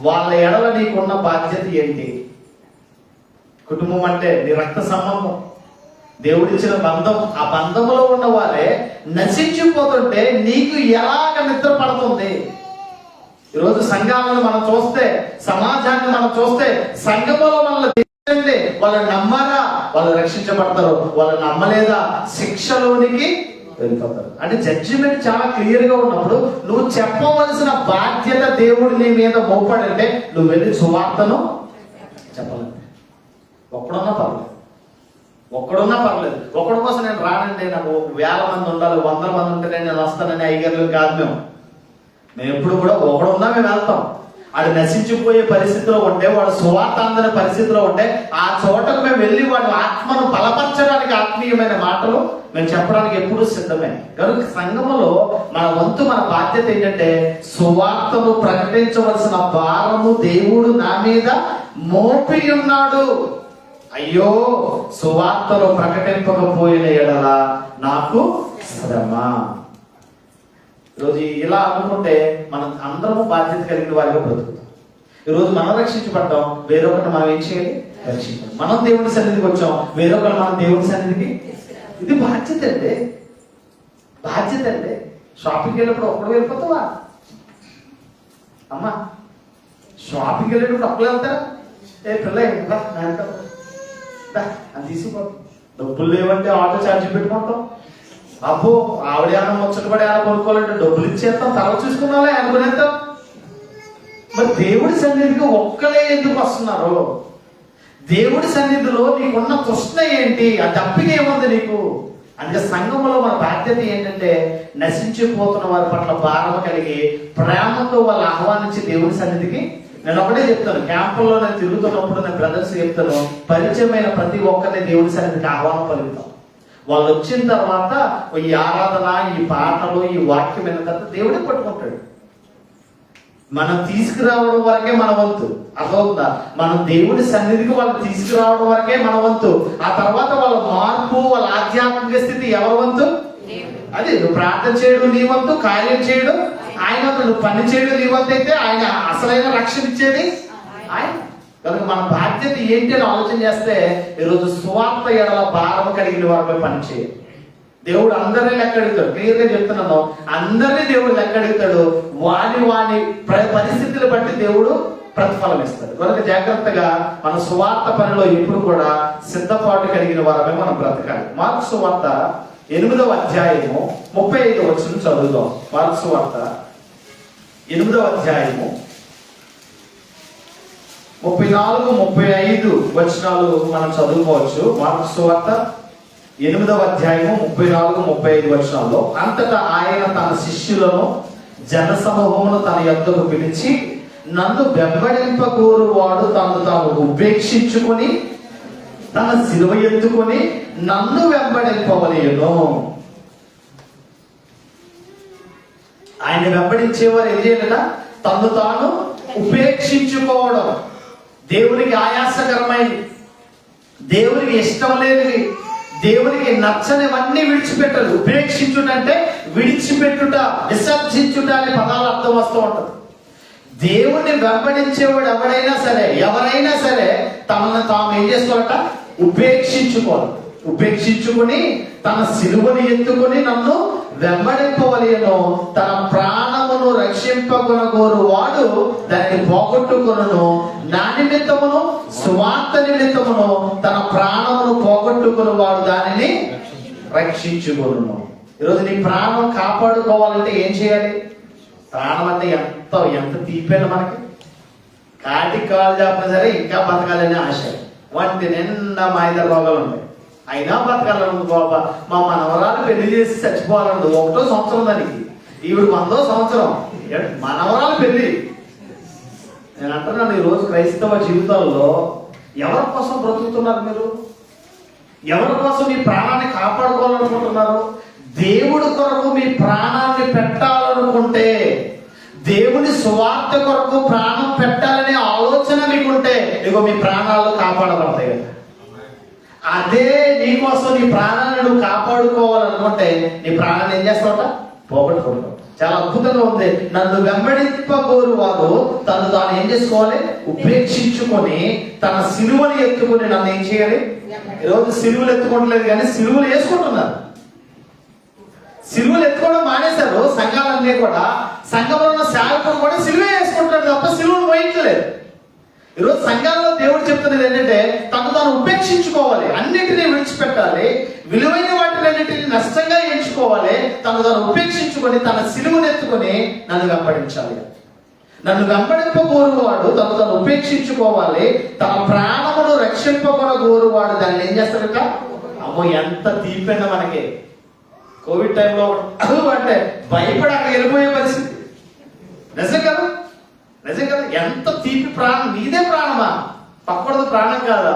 వాళ్ళ ఎడల నీకున్న బాధ్యత ఏంటి? కుటుంబం అంటే నీ రక్త సంబంధం, దేవుడిచ్చిన బంధం. ఆ బంధంలో ఉన్న వారే నశించిపోతుంటే నీకు ఎలాగ నిద్ర పడుతుంది? ఈరోజు సంఘాలను మనం చూస్తే, సమాజాన్ని మనం చూస్తే, సంఘములో మనల్ని వాళ్ళు నమ్మారా, వాళ్ళు రక్షించబడతారు. వాళ్ళు నమ్మలేదా, శిక్షలోనికి వెళ్ళిపోతారు. అంటే జడ్జిమెంట్ చాలా క్లియర్ గా ఉన్నప్పుడు నువ్వు చెప్పవలసిన బాధ్యత దేవుడు నీ మీద మోపాడంటే నువ్వు వెళ్ళి సువార్తను చెప్పాలంటే ఒక్కడున్నా పర్లేదు, ఒక్కడున్నా పర్లేదు. ఒక్కడి కోసం నేను రానండి, నాకు 1000 మంది ఉండాలి, 100 మంది ఉంటే నేను వస్తానని అయ్యగారు కాదు. మేము ఎప్పుడు కూడా ఒకడున్నా మేము వెళ్తాం. వాడు నశించిపోయే పరిస్థితిలో ఉంటే, వాడు సువార్త అందని పరిస్థితిలో ఉంటే, ఆ చోటకు మేము వెళ్ళి వాడి ఆత్మను బలపరచడానికి ఆత్మీయమైన మాటలు మేము చెప్పడానికి ఎప్పుడూ సిద్ధమే. కనుక సంఘములో మన వంతు, మన బాధ్యత ఏంటంటే సువార్తను ప్రకటించవలసిన భారము దేవుడు నా మీద మోపి ఉన్నాడు. అయ్యో, సువార్తలో ప్రకటింపకపోయిన ఎడల నాకు శ్రమ. ఈరోజు ఇలా అనుకుంటే మనం అందరము బాధ్యత కలిగిన వారిగా బ్రతుకుతాం. ఈరోజు మనం రక్షించబడ్డాం, వేరొకటి మనం ఏం చేయాలి? రక్షించాలి. మనం దేవుడి సన్నిధికి వచ్చాం, వేరొకరు మనం దేవుడి సన్నిధికి. ఇది బాధ్యత అండి, బాధ్యత అండి. షాపింగ్కి వెళ్ళినప్పుడు ఒక్కడు వెళ్ళిపోతావా అమ్మా? షాపింగ్కి వెళ్ళేటప్పుడు ఒక్కడే వెళ్తారా? ఏ పిల్ల అని తీసుకో. డబ్బులు లేవంటే ఆటో ఛార్జీ పెట్టుకుంటాం. అబ్బో, ఆవిడ ఏమైనా ముచ్చటపడి ఏమైనా కొనుక్కోవాలంటే డబ్బులు ఇచ్చేస్తాం, తర్వాత చూసుకున్నావా అనుకునేస్తాం. మరి దేవుడి సన్నిధికి ఒక్కలే ఎందుకు వస్తున్నారు? దేవుడి సన్నిధిలో నీకున్న తృష్ణ ఏంటి? ఆ దప్పిక ఏముంది నీకు? అందుకే సంఘంలో మన బాధ్యత ఏంటంటే నశించిపోతున్న వారి పట్ల భారం కలిగి ప్రేమతో వాళ్ళు ఆహ్వానించి దేవుడి సన్నిధికి. నేను ఒకటే చెప్తాను, క్యాంపుల్లో నేను తిరుగుతున్నప్పుడు నేను బ్రదర్స్ చెప్తాను, పరిచయమైన ప్రతి ఒక్కరిని దేవుడి సన్నిధికి ఆహ్వానం పలుకుతాం. వాళ్ళు వచ్చిన తర్వాత ఈ ఆరాధన, ఈ పాటలు, ఈ వాక్యం విన్న తర్వాత దేవుడే పట్టుకుంటాడు. మనం తీసుకురావడం వరకే మన వంతు. అర్థమవుతుందా? మనం దేవుడి సన్నిధికి వాళ్ళు తీసుకురావడం వరకే మన వంతు. ఆ తర్వాత వాళ్ళ మార్పు, వాళ్ళ ఆధ్యాత్మిక స్థితి ఎవరి వంతు? అది నువ్వు ప్రార్థన చేయడం నీ వంతు, కార్యం చేయడం ఆయన వంతు, నువ్వు పని చేయడం నీ వంతు. అయితే ఆయన అసలైన రక్షణ ఇచ్చేది ఆయన. కనుక మన బాధ్యత ఏంటి అని ఆలోచన చేస్తే, ఈరోజు సువార్త ఎడల భారం కలిగిన వారిపై పని చేయాలి. దేవుడు అందరినీ లెక్క అడుగుతాడు. క్లియర్ గా చెప్తున్నాను, అందరినీ దేవుడు లెక్క అడుగుతాడు. వాని పరిస్థితులు బట్టి దేవుడు ప్రతిఫలం ఇస్తాడు. కనుక జాగ్రత్తగా మన సువార్త పనిలో ఎప్పుడు కూడా సిద్ధపాటు కలిగిన వారమే మనం బ్రతకాలి. మార్కు సువార్త 8వ అధ్యాయము 35వ వచనం చదువుదాం. మార్కు సువార్త 8వ అధ్యాయము 34, 35 వచనాలు మనం చదువుకోవచ్చు. మార్కు సువార్త 8వ అధ్యాయము 34, 35 వచనాల్లో, అంతటా ఆయన తన శిష్యులను జన సమూహమును తన యొద్దకు పిలిచి, నన్ను వెంబడింపగోరువాడు తను తాను ఉపేక్షించుకొని తన శిలువ ఎత్తుకొని నన్ను వెంబడింపవలెను. ఆయన వెంబడించేవారు ఏం చేయాలట? తను తాను ఉపేక్షించుకోవడం. దేవునికి ఆయాసకరమైనది, దేవునికి ఇష్టం లేనివి, దేవునికి నచ్చనివన్నీ విడిచిపెట్టదు. ఉపేక్షించుటంటే విడిచిపెట్టుట, విసర్జించుట అనే పదాలు అర్థం వస్తూ ఉంటుంది. దేవుణ్ణి వెంబడించేవాడు ఎవరైనా సరే తమను తాము ఏం చేసుకోవాలట? ఉపేక్షించుకోవాలి. ఉపేక్షించుకుని తన సిలువను ఎత్తుకుని నన్ను వెంబడింపవలెను. తన ప్రాణమును రక్షింపగొనగోరు వాడు దాన్ని పోగొట్టుకొనును. నా నిమిత్తమును సువార్త నిమిత్తమును తన ప్రాణమును పోగొట్టుకుని వాడు దానిని రక్షించుకొనును. ఈరోజు నీ ప్రాణం కాపాడుకోవాలంటే ఏం చేయాలి? ప్రాణం అంటే ఎంత తీపేన మనకి. కాటికి కాలు చెప్పినా సరే ఇంకా బతకాలనే ఆశ. వంటి నిండా మాయిద రోగాలు ఉంటాయి, అయినా బతకాలను బాబా. మా మనవరాలు పెళ్లి చేసి చచ్చిపోవాలండు. 1వ సంవత్సరం దానికి, ఈవిడ 100వ సంవత్సరం. మనవరాలు పెళ్లి. నేను అంటున్నాను, ఈరోజు క్రైస్తవ జీవితాల్లో ఎవరి కోసం బ్రతుకుతున్నారు మీరు? ఎవరి కోసం మీ ప్రాణాన్ని కాపాడుకోవాలనుకుంటున్నారు? దేవుడి కొరకు మీ ప్రాణాన్ని పెట్టాలనుకుంటే, దేవుని సువార్త కొరకు ప్రాణం పెట్టాలనే ఆలోచన మీకుంటే, ఇగో మీ ప్రాణాలు కాపాడబడతాయి కదా. అదే నీకోసం నీ ప్రాణాన్ని నువ్వు కాపాడుకోవాలనుకుంటే నీ ప్రాణాన్ని ఏం చేస్తావట? పోగొట్టుకుంటావు. చాలా అద్భుతంగా ఉంది. నన్ను వెంబడింపగోరు వారు తను తాను ఏం చేసుకోవాలి? ఉపేక్షించుకొని తన సిలువని ఎత్తుకుని నన్ను ఏం చేయాలి? ఈరోజు సిలువలు ఎత్తుకోవట్లేదు కానీ సిలువలు వేసుకుంటున్నారు. సిలువలు ఎత్తుకోవడం మానేశారు. సంఘాలన్నీ కూడా, సంఘంలో ఉన్న సేవకులు కూడా సిలువే వేసుకుంటారు తప్ప సిలువను మోయించలేదు. ఈరోజు సంఘాల్లో దేవుడు చెప్తున్నది ఏంటంటే, తను తాను ఉపేక్షించుకోవాలి, అన్నిటినీ విడిచిపెట్టాలి, విలువైన వాటిని అన్నిటిని నష్టంగా ఎంచుకోవాలి. తను తాను ఉపేక్షించుకొని తన సిలువను ఎత్తుకొని నన్ను వెంబడించాలి. నన్ను వెంబడింపగోరువాడు తను తాను ఉపేక్షించుకోవాలి, తన ప్రాణమును రక్షింపగోరువాడు దాన్ని ఏం చేస్తాడట? అమ్మో, ఎంత తీపైన మనకి. కోవిడ్ టైంలో అంటే భయపడి అక్కడ వెళ్ళిపోయే పరిస్థితి. నిజం కదా, నిజం కదా. ఎంత తీపి ప్రాణం. నీదే ప్రాణమా, పక్కడది ప్రాణం కాదా?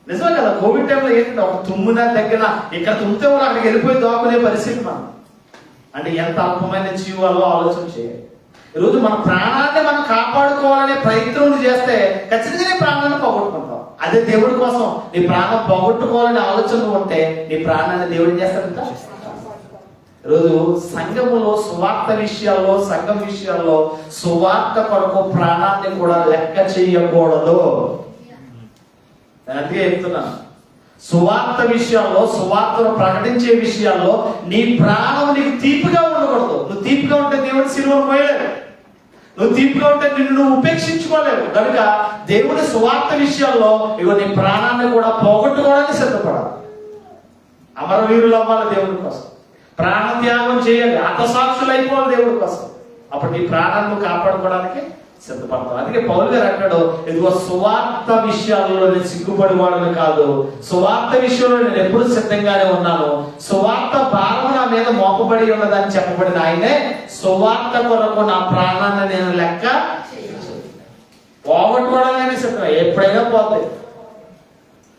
నిజమే కదా. కోవిడ్ టైంలో ఏంటంటే ఒక తుమ్మున దగ్గర ఇక్కడ తుమ్మితే కూడా అక్కడికి వెళ్ళిపోయి దోకునే పరిస్థితి మనం. అంటే ఎంత అల్పమైన జీవాలో ఆలోచన చేయాలి. ఈరోజు మన ప్రాణాన్ని మనం కాపాడుకోవాలనే ప్రయత్నం చేస్తే ఖచ్చితంగా నీ ప్రాణాన్ని పోగొట్టుకుంటాం. అదే దేవుడి కోసం నీ ప్రాణం పోగొట్టుకోవాలనే ఆలోచన ఉంటే నీ ప్రాణాన్ని దేవుడు చేస్తాడంట. ఈరోజు సంఘములో సువార్త విషయాల్లో, సంఘం విషయాల్లో సువార్త కొరకు ప్రాణాన్ని కూడా లెక్క చేయకూడదు. నేను అందుకే చెప్తున్నాను, సువార్త విషయాల్లో, సువార్తను ప్రకటించే విషయాల్లో నీ ప్రాణం నీకు తీపిగా ఉండకూడదు. నువ్వు తీపిగా ఉంటే దేవుడి సిలువను పోయలేవు. నువ్వు తీపిగా ఉంటే నిన్ను నువ్వు ఉపేక్షించుకోలేవు. కనుక దేవుడి సువార్త విషయాల్లో ఇగో నీ ప్రాణాన్ని కూడా పోగొట్టుకోవడానికి సిద్ధపడాలి. అమరవీరులు అవ్వాలి దేవుడి కోసం, ప్రాణ త్యాగం చేయాలి, హతసాక్షులు అయిపోవాలి దేవుడి కోసం. అప్పుడు నీ ప్రాణాన్ని కాపాడుకోవడానికి సిద్ధపడతావు. అందుకే పౌలు గారు అంటాడు, ఇదిగో సువార్త విషయాల్లో నేను సిగ్గుపడివాడని కాదు, సువార్త విషయంలో నేను ఎప్పుడు సిద్ధంగానే ఉన్నాను, సువార్త భారం నా మీద మోపబడి ఉన్నదని చెప్పబడిన ఆయనే సువార్త కొరకు నా ప్రాణాన్ని నేను లెక్క పోగొట్టుకోవడానికి సిద్ధం. ఎప్పుడైనా పోతాయి.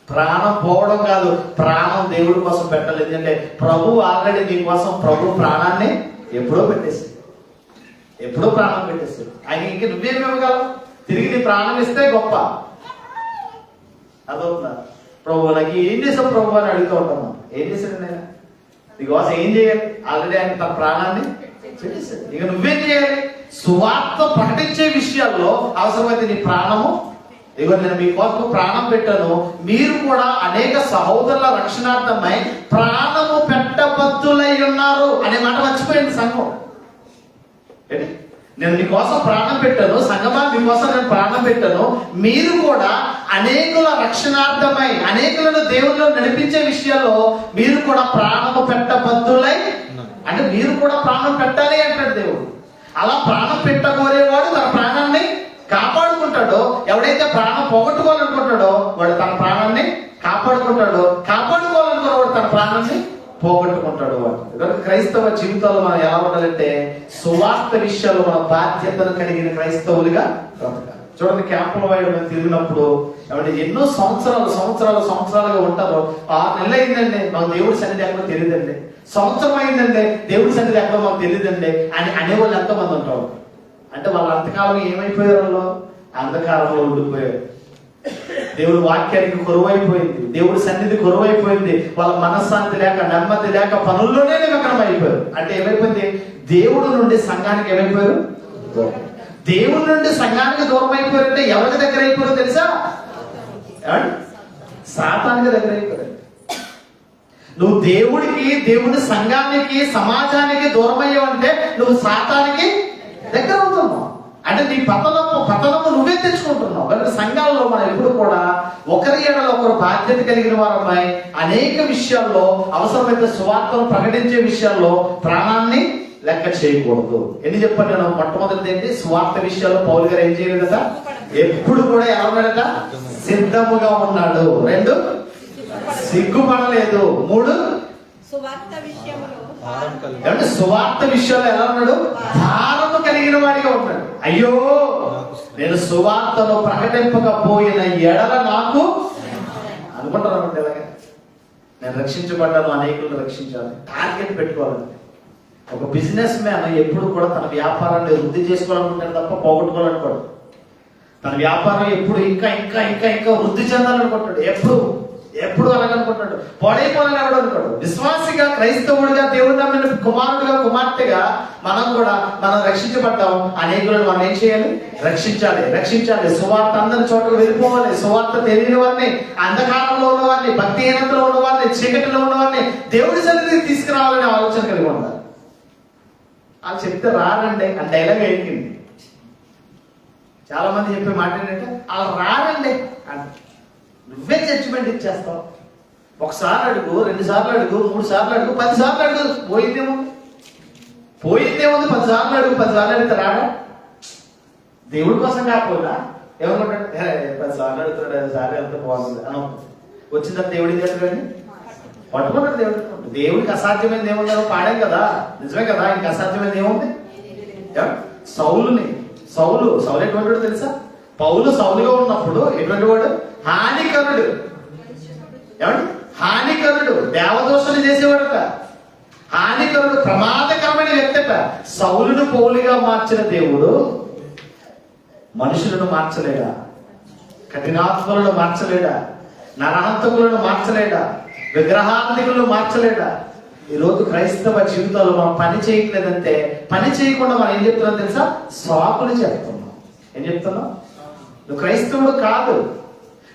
ప్రాణం పోవడం కాదు, ప్రాణం దేవుడి కోసం పెట్టాలి. ఎందుకంటే ప్రభు ఆల్రెడీ నీ కోసం ప్రభు ప్రాణాన్ని ఎప్పుడో పెట్టేసి, ఎప్పుడో ప్రాణం పెట్టేస్తాడు. ఆయన ఇంక నువ్వేమి ఇవ్వగలవు? తిరిగి నీ ప్రాణం ఇస్తే గొప్ప. అదవుతుందా? ప్రభు నాకు ఏం చేసావు ప్రభు అని అడుగుతూ ఉంటాము. ఏం చేశాడు నేను నీకోసం? ఏం చేయాలి? ఆల్రెడీ ఆయన తన ప్రాణాన్ని పెట్టేశాడు. ఇక నువ్వేం చేయాలి? సువార్త ప్రకటించే విషయాల్లో అవసరమైతే నీ ప్రాణము, ఇగో నేను మీకోసం ప్రాణం పెట్టాను, మీరు కూడా అనేక సహోదరుల రక్షణార్థమై ప్రాణము పెట్టబద్దులై ఉన్నారు అనే మాట మర్చిపోయింది సంఘం. నేను మీకోసం ప్రాణం పెట్టాను, సంగమా మీకోసం నేను ప్రాణం పెట్టాను, మీరు కూడా అనేకుల రక్షణార్థమై, అనేకులను దేవుళ్ళు నడిపించే విషయాల్లో మీరు కూడా ప్రాణము పెట్టబద్దులై, అంటే మీరు కూడా ప్రాణం పెట్టాలి అంటాడు దేవుడు. అలా ప్రాణం పెట్టగోరేవాడు తన ప్రాణాన్ని కాపాడుకుంటాడో, ఎవడైతే ప్రాణం పోగొట్టుకోవాలనుకుంటాడో వాడు తన ప్రాణాన్ని కాపాడుకుంటాడో, కాపాడుకోవాలనుకున్నవాడు తన ప్రాణాన్ని పోగొట్టుకుంటాడు. వాడు క్రైస్తవ జీవితాల్లో మనం ఎలా ఉండాలంటే సువార్త విషయాల్లో మన బాధ్యతను కలిగిన క్రైస్తవులుగా బ్రతకాలి. చూడండి, క్యాంపుల వైపు మేము తిరిగినప్పుడు ఎవరి ఎన్నో సంవత్సరాలుగా ఉంటారో, 6 నెలలు అయిందండి మాకు దేవుడి సన్నిధి ఎక్కడో తెలియదండి, సంవత్సరం అయిందండి దేవుడి సన్నిధి ఎక్కడో మాకు తెలియదండి అని అనేవాళ్ళు ఎంతమంది ఉంటారు. అంటే వాళ్ళు అంతకాలం ఏమైపోయారు? వాళ్ళు అంధకారంలో ఉండిపోయారు. దేవుడి వాక్యానికి కొరువైపోయింది, దేవుడి సన్నిధి కొరువైపోయింది, వాళ్ళ మనశ్శాంతి లేక, నెమ్మది లేక పనుల్లోనే నిమగ్నం అయిపోయారు. అంటే ఏమైపోయింది? దేవుడి నుండి సంఘానికి ఏమైపోయారు? దేవుడి నుండి సంఘానికి దూరం అయిపోయారంటే ఎవరికి దగ్గర అయిపోయారో తెలుసా? సాతానికి దగ్గర అయిపోయారు. నువ్వు దేవుడికి, దేవుడి సంఘానికి, సమాజానికి దూరం అయ్యావంటే నువ్వు సాతానికి దగ్గర అవుతున్నావు. అంటే నీ పతనము నువ్వే తెచ్చుకుంటున్నావు. అంటే సంఘాల్లో మనం ఎప్పుడు కూడా ఒకరి ఎడల ఒకరు బాధ్యత కలిగిన వారమ్మాయి అనేక విషయాల్లో అవసరమైతే సువార్తను ప్రకటించే విషయాల్లో ప్రాణాన్ని లెక్క చేయకూడదు. ఎన్ని చెప్పాను నేను? మొట్టమొదటిది ఏంటి? సువార్త విషయాల్లో పౌలు గారు ఏం చేయలేదట? ఎప్పుడు కూడా ఎలా ఉన్నాడట? సిద్ధముగా ఉన్నాడు. 2, సిగ్గుపడలేదు. 3, ఏమంటే సువార్త విషయంలో ఎలా ఉన్నాడు? భారము కలిగిన వాడిగా ఉన్నాడు. అయ్యో నేను సువార్తను ప్రకటింపకపోయిన ఎడల నాకు అనుకుంటాను. ఎలాగే నేను రక్షించబడ్డాను, అనేకులను రక్షించాలి, టార్గెట్ పెట్టుకోవాలంటే. ఒక బిజినెస్ మ్యాన్ ఎప్పుడు కూడా తన వ్యాపారాన్ని వృద్ధి చేసుకోవాలనుకుంటాడు తప్ప పోగొట్టుకోవాలనుకోడు. తన వ్యాపారం ఎప్పుడు ఇంకా ఇంకా ఇంకా ఇంకా వృద్ధి చెందాలనుకుంటాడు. ఎప్పుడు అలాగనుకుంటాడు. పొడైపోవాలని ఎవడు అనుకోడు. విశ్వాసిగా, క్రైస్తవుడిగా, దేవుడు నమ్మిన కుమారుడిగా, కుమార్తెగా మనం రక్షించబడ్డాం. అనేకులను మనం ఏం చేయాలి? రక్షించాలి. సువార్త అందరి చోట్ల వెళ్ళిపోవాలి. సువార్త తెలియని వారిని, అంధకారంలో ఉన్న వారిని, భక్తిహీనతలో ఉన్న వారిని, చీకటిలో ఉన్న వారిని దేవుడి సన్నిధికి తీసుకురావాలనే ఆలోచన కలిగి ఉండాలి. వాళ్ళు చెప్తే రారండి అని డైలాగ్ ఎక్కింది. చాలా మంది చెప్పే మాట ఏంటంటే వాళ్ళు రారండి అంటే నువ్వే జడ్జిమెంట్ ఇచ్చేస్తావు. 1 సార్లు అడుగు, 2 సార్లు అడుగు, 3 సార్లు అడుగు, 10 సార్లు అడుగు. పోయిందేముంది? 10 సార్లు అడుగు. 10 సార్లు అడిగితే రాడా? దేవుడి కోసం కాకపోయినా ఏమనుకుంటాడు? 10 సార్లు అడుగుతాడు, 5 సార్లు ఎంత బాగుంది అని వచ్చిందా? దేవుడి దగ్గర పట్టుకుంటాడు. దేవుడికి అసాధ్యమైనది ఏముందో పాడాం కదా, నిజమే కదా. ఇంక అసాధ్యమైనది ఏముంది? సౌలు ఎటువంటి వాడు తెలుసా? పౌలు సౌలుగా ఉన్నప్పుడు ఎటువంటి వాడు? హానికరుడు. ఏమండి? హానికరుడు, దేవదోషణ చేసేవాడట. హానికరుడు, ప్రమాదకరమైన వ్యక్తట. సౌలును పౌలుగా మార్చిన దేవుడు మనుషులను మార్చలేడా? కఠినాత్మలను మార్చలేడా? నరహంతకులను మార్చలేడా? విగ్రహాంతికులను మార్చలేడా? ఈరోజు క్రైస్తవ జీవితాల్లో మనం పని చేయట్లేదంటే, పని చేయకుండా మనం ఏం చెప్తున్నాం తెలుసా? సాకులు చెప్తున్నాం. ఏం చెప్తున్నాం? నువ్వు క్రైస్తవుడు కాదు.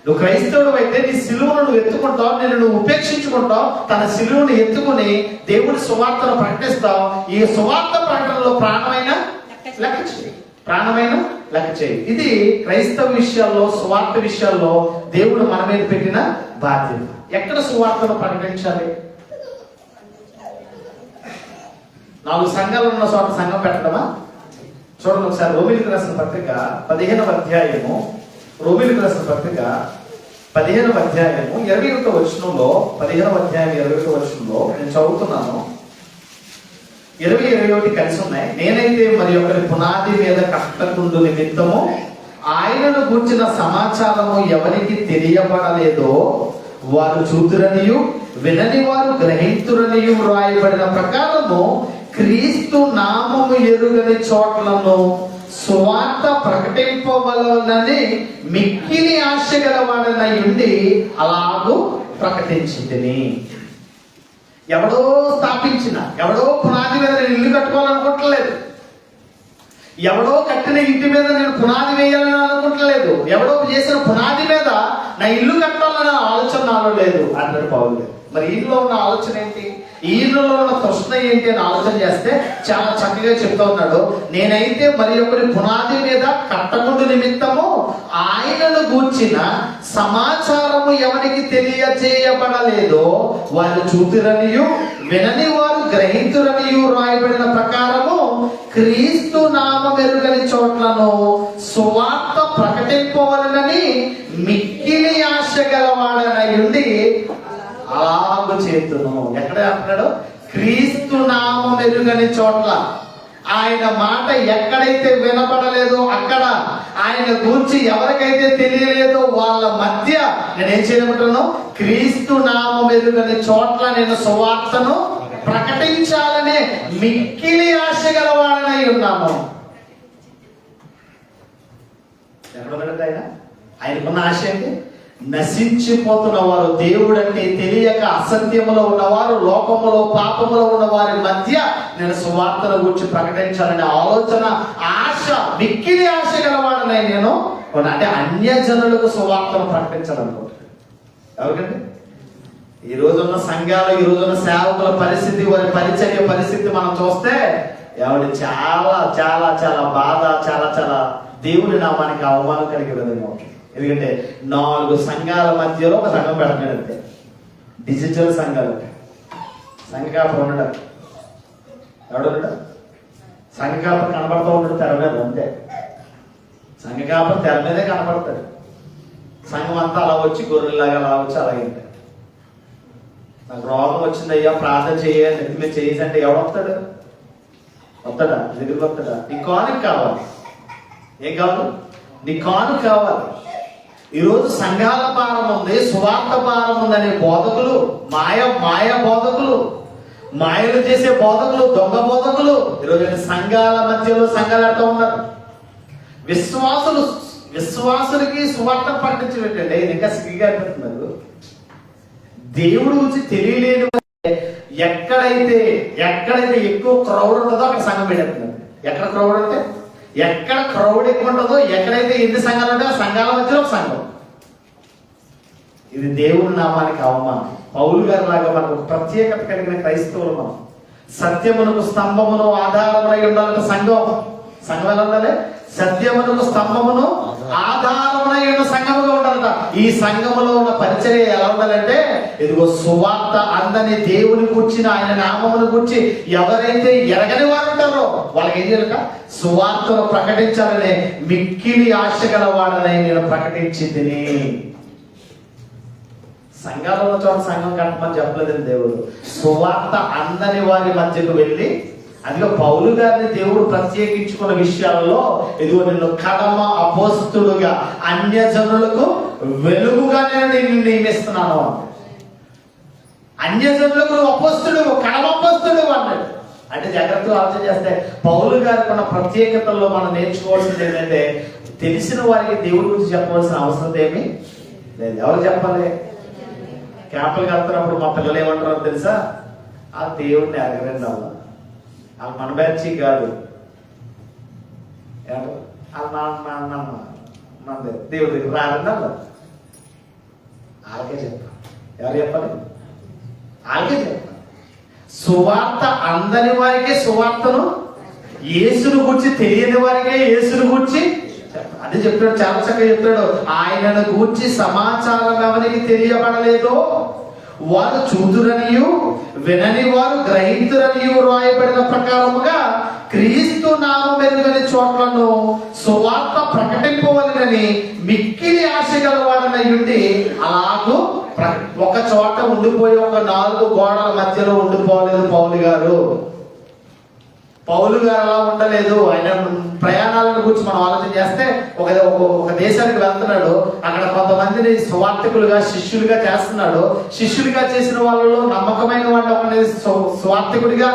నువ్వు క్రైస్తవుడు అయితే నీ సిలువను నువ్వు ఎత్తుకుంటావు, నువ్వు ఉపేక్షించుకుంటావు. తన సిలువను ఎత్తుకుని దేవుడి సువార్తను ప్రకటిస్తావు. ఈ సువార్త ప్రకటనలో ప్రాణమైన లెక్క చేయి. ఇది క్రైస్తవ విషయాల్లో, సువార్త విషయాల్లో దేవుడు మన మీద పెట్టిన బాధ్యత. ఎక్కడ సువార్తను ప్రకటించాలి? 4 సంఘాలు ఉన్న చోట సంఘం పెట్టడమా? చూడండి ఒకసారి. రోమీయులకు రాసిన పత్రిక 15వ అధ్యాయము, రోమీయులకు రాసిన పత్రిక 15వ అధ్యాయము 21వ వచనంలో, 15వ అధ్యాయం 21వ వచనంలో నేను చదువుతున్నాను. 20, 21 కలిసి ఉన్నాయి. నేనైతే మరి ఒకరి పునాది మీద కట్టకుండు నిమిత్తము ఆయనను గూర్చిన సమాచారము ఎవరికి తెలియబడలేదో వారు చూతురనియు వినని వారు గ్రహింతురనియు వ్రాయబడిన ప్రకారము క్రీస్తు నామము ఎరుగని చోట్లను సువార్త ప్రకటింపవలనని మిక్కిలి ఆశ గలవాడనై ఉండి అలాగూ ప్రకటించింది. ఎవడో స్థాపించిన, ఎవడో పునాది మీద నేను ఇల్లు కట్టుకోవాలనుకుంటలేదు. ఎవడో కట్టిన ఇంటి మీద నేను పునాది వేయాలని అనుకుంటలేదు. ఎవడో చేసిన పునాది మీద నా ఇల్లు కట్టాలన్న ఆలోచన నాలో లేదు అన్నాడు పౌలు. మరి ఈయనలో ఉన్న ఆలోచన ఏంటి? ఈయనలో ఉన్న తృష్ణ ఏంటి అని ఆలోచన చేస్తే చాలా చక్కగా చెప్తా ఉన్నాడు. నేనైతే మరి ఒకరి పునాది మీద కట్టకుండా నిమిత్తము ఆయనను గూర్చిన సమాచారము ఎవరికి తెలియజేయబడలేదో వారు చూతురనియు వినని వారు గ్రహింతురనియు రాయబడిన ప్రకారము క్రీస్తు నామం ఎరుగని చోట్లను సువార్త ప్రకటింపవలనని మిక్కిలి ఆశ గలవాడనై ఉండి అలాగూ చేతును. ఎక్కడ అంటున్నాడు? క్రీస్తు నామం ఎరుగని చోట్ల. ఆయన మాట ఎక్కడైతే వినపడలేదో అక్కడ, ఆయన గురించి ఎవరికైతే తెలియలేదో వాళ్ళ మధ్య నేనేం చేయమంటున్నాను? క్రీస్తు నామం ఎరుగని చోట్ల నేను సువార్తను ప్రకటించాలనే మిక్కిలి ఆశ గలవాడనై ఉన్నాము. ఎక్కడ ఆయనకున్న ఆశ ఏంటి? నశించిపోతున్న వారు, దేవుడంటే తెలియక అసత్యములో ఉన్నవారు, లోకములో పాపములో ఉన్న వారి మధ్య నేను సువార్తను గురించి ప్రకటించాలనే ఆలోచన, ఆశ, మిక్కిలి ఆశ గలవాడనై నేను అంటే అన్యజనులకు సువార్తను ప్రకటించాలనుకుంటున్నాను. ఎవరికండి? ఈ రోజున్న సంఘాలు, ఈ రోజున్న సేవకుల పరిస్థితి, వారి పరిచర్య పరిస్థితి మనం చూస్తే ఆవిడ చాలా చాలా చాలా బాధ, చాలా చాలా దేవుని నామానికి అవమానం కలిగే విధంగా ఉంటుంది. ఎందుకంటే 4 సంఘాల మధ్యలో ఒక సంఘం పెడతాడు అంతే. డిజిటల్ సంఘాలు, సంఘకాపం ఉండడు. ఎవడున్నాడు? సంఘకాపం కనబడుతూ ఉంటాడు తెర మీద అంతే. సంఘకాపం తెర మీదే కనపడతాడు. సంఘం అంతా అలా వచ్చి గొర్రెలాగా అలా వచ్చి అలాగే ఉంటాడు. నాకు రోగం వచ్చిందయ్యా ప్రార్థన చేయాలి, నెత్తి మీద చేసి అంటే ఎవడు వస్తాడు? వస్తాడా? దగ్గరికి వస్తాడా? నీ కానుక కావాలి. ఏం కావాలి? నీ కానుక కావాలి. ఈరోజు సంఘాల భారం ఉంది, సువార్త భారం ఉందనే బోధకులు, మాయ బోధకులు, మాయలు చేసే బోధకులు, దొంగ బోధకులు ఈరోజు సంఘాల మధ్యలో సంఘాలతో ఉన్నారు. విశ్వాసులకి సువార్త ప్రకటించబెట్టండి. ఇంకా సిగ్గుగా అనిపిస్తున్నారు. దేవుడు గురించి తెలియలేని ఎక్కడైతే ఎక్కువ క్రౌడ్ ఉంటుందో అక్కడ సంఘం పెట్టేస్తున్నారు. ఎక్కడ క్రౌడ్ అంటే ఎక్కడ క్రౌడ్ ఎక్కువ ఉంటుందో, ఎక్కడైతే ఎన్ని సంఘాలు ఉంటే ఆ సంఘాల మధ్యలో ఒక సంఘం. ఇది దేవుని నామానికి అవమానం. పౌలు గారి లాగా మనకు ప్రత్యేకత కలిగిన క్రైస్తవులు మనం. సత్యమునకు స్తంభమును ఆధారములై ఉండాలంటే సంఘం ఎలా ఉండాలి? సత్యమునకు స్తంభమును ఆధారములై ఉన్న సంఘముగా ఉండాలట. ఈ సంఘములో ఉన్న పరిచర్య ఎలా ఉండాలంటే, ఇదిగో సువార్త అందని దేవుని కూర్చిన ఆయన నామమును కూర్చి ఎవరైతే ఎరగని వారు ఉంటారో వాళ్ళకి ఏం చేయాలట? సువార్తను ప్రకటించాలనే మిక్కిలి ఆశ గలవాడని నేను ప్రకటించి తిని. సంఘాలలో చోట సంఘం కట్టమని చెప్పలేదండి దేవుడు. సువార్త అందని వారి మధ్యకు వెళ్ళి, అదిగో పౌలు గారిని దేవుడు ప్రత్యేకించుకున్న విషయాలలో ఇదిగో నిన్ను కడమ అపోస్తుడుగా అన్యజనులకు వెలుగుగా నేను నిన్ను నియమిస్తున్నాను. అన్యజనులకు అపోస్తుడు, కడమ అపోస్తుడు అన్నాడు. అంటే జాగ్రత్తగా ఆలోచన చేస్తే పౌలు గారికి ఉన్న ప్రత్యేకతల్లో మనం నేర్చుకోవాల్సింది ఏంటంటే, తెలిసిన వారికి దేవుడి గురించి చెప్పవలసిన అవసరం ఏమీ లేదు. ఎవరు చెప్పాలి? క్యాంపులకు వెళ్తున్నప్పుడు మా పిల్లలు ఏమంటారో తెలుసా? ఆ దేవుడిని ఎరగరండి అలా, వాళ్ళు మన బ్యాచ్ కాదు, దేవుడి దగ్గర రారండి అలా. వాళ్ళకే చెప్పాలి. ఎవరు చెప్పాలి? వాళ్ళకే చెప్పాలి. సువార్త అందని వారికే సువార్తను, యేసును గూర్చి తెలియని వారికే యేసును గూర్చి అదే చెప్తాడు. చాలా చక్కగా చెప్తాడు. ఆయనను గూర్చి సమాచారం ఎవరికి తెలియబడలేదు, వారు చూదురనియు వినని వారు గ్రహింతురనియు రాయబడిన ప్రకారముగా క్రీస్తు నామం మెరుగని చోట్లను సువార్త ప్రకటింపవలెనని మిక్కిలి ఆశ గలవాడనై ఉండి అలాగూ ఒక చోట ఉండిపోయి ఒక 4 గోడల మధ్యలో ఉండిపోలేదు పౌలు గారు. పౌలు గారు అలా ఉండలేదు. ఆయన ప్రయాణాలను గురించి మనం ఆలోచన చేస్తే ఒక దేశానికి వెళ్తున్నాడు. అక్కడ కొంతమందిని సువార్థికులుగా శిష్యులుగా చేస్తున్నాడు. శిష్యులుగా చేసిన వాళ్ళలో నమ్మకమైన వాడిని ఒకరిని సువార్థికుడిగా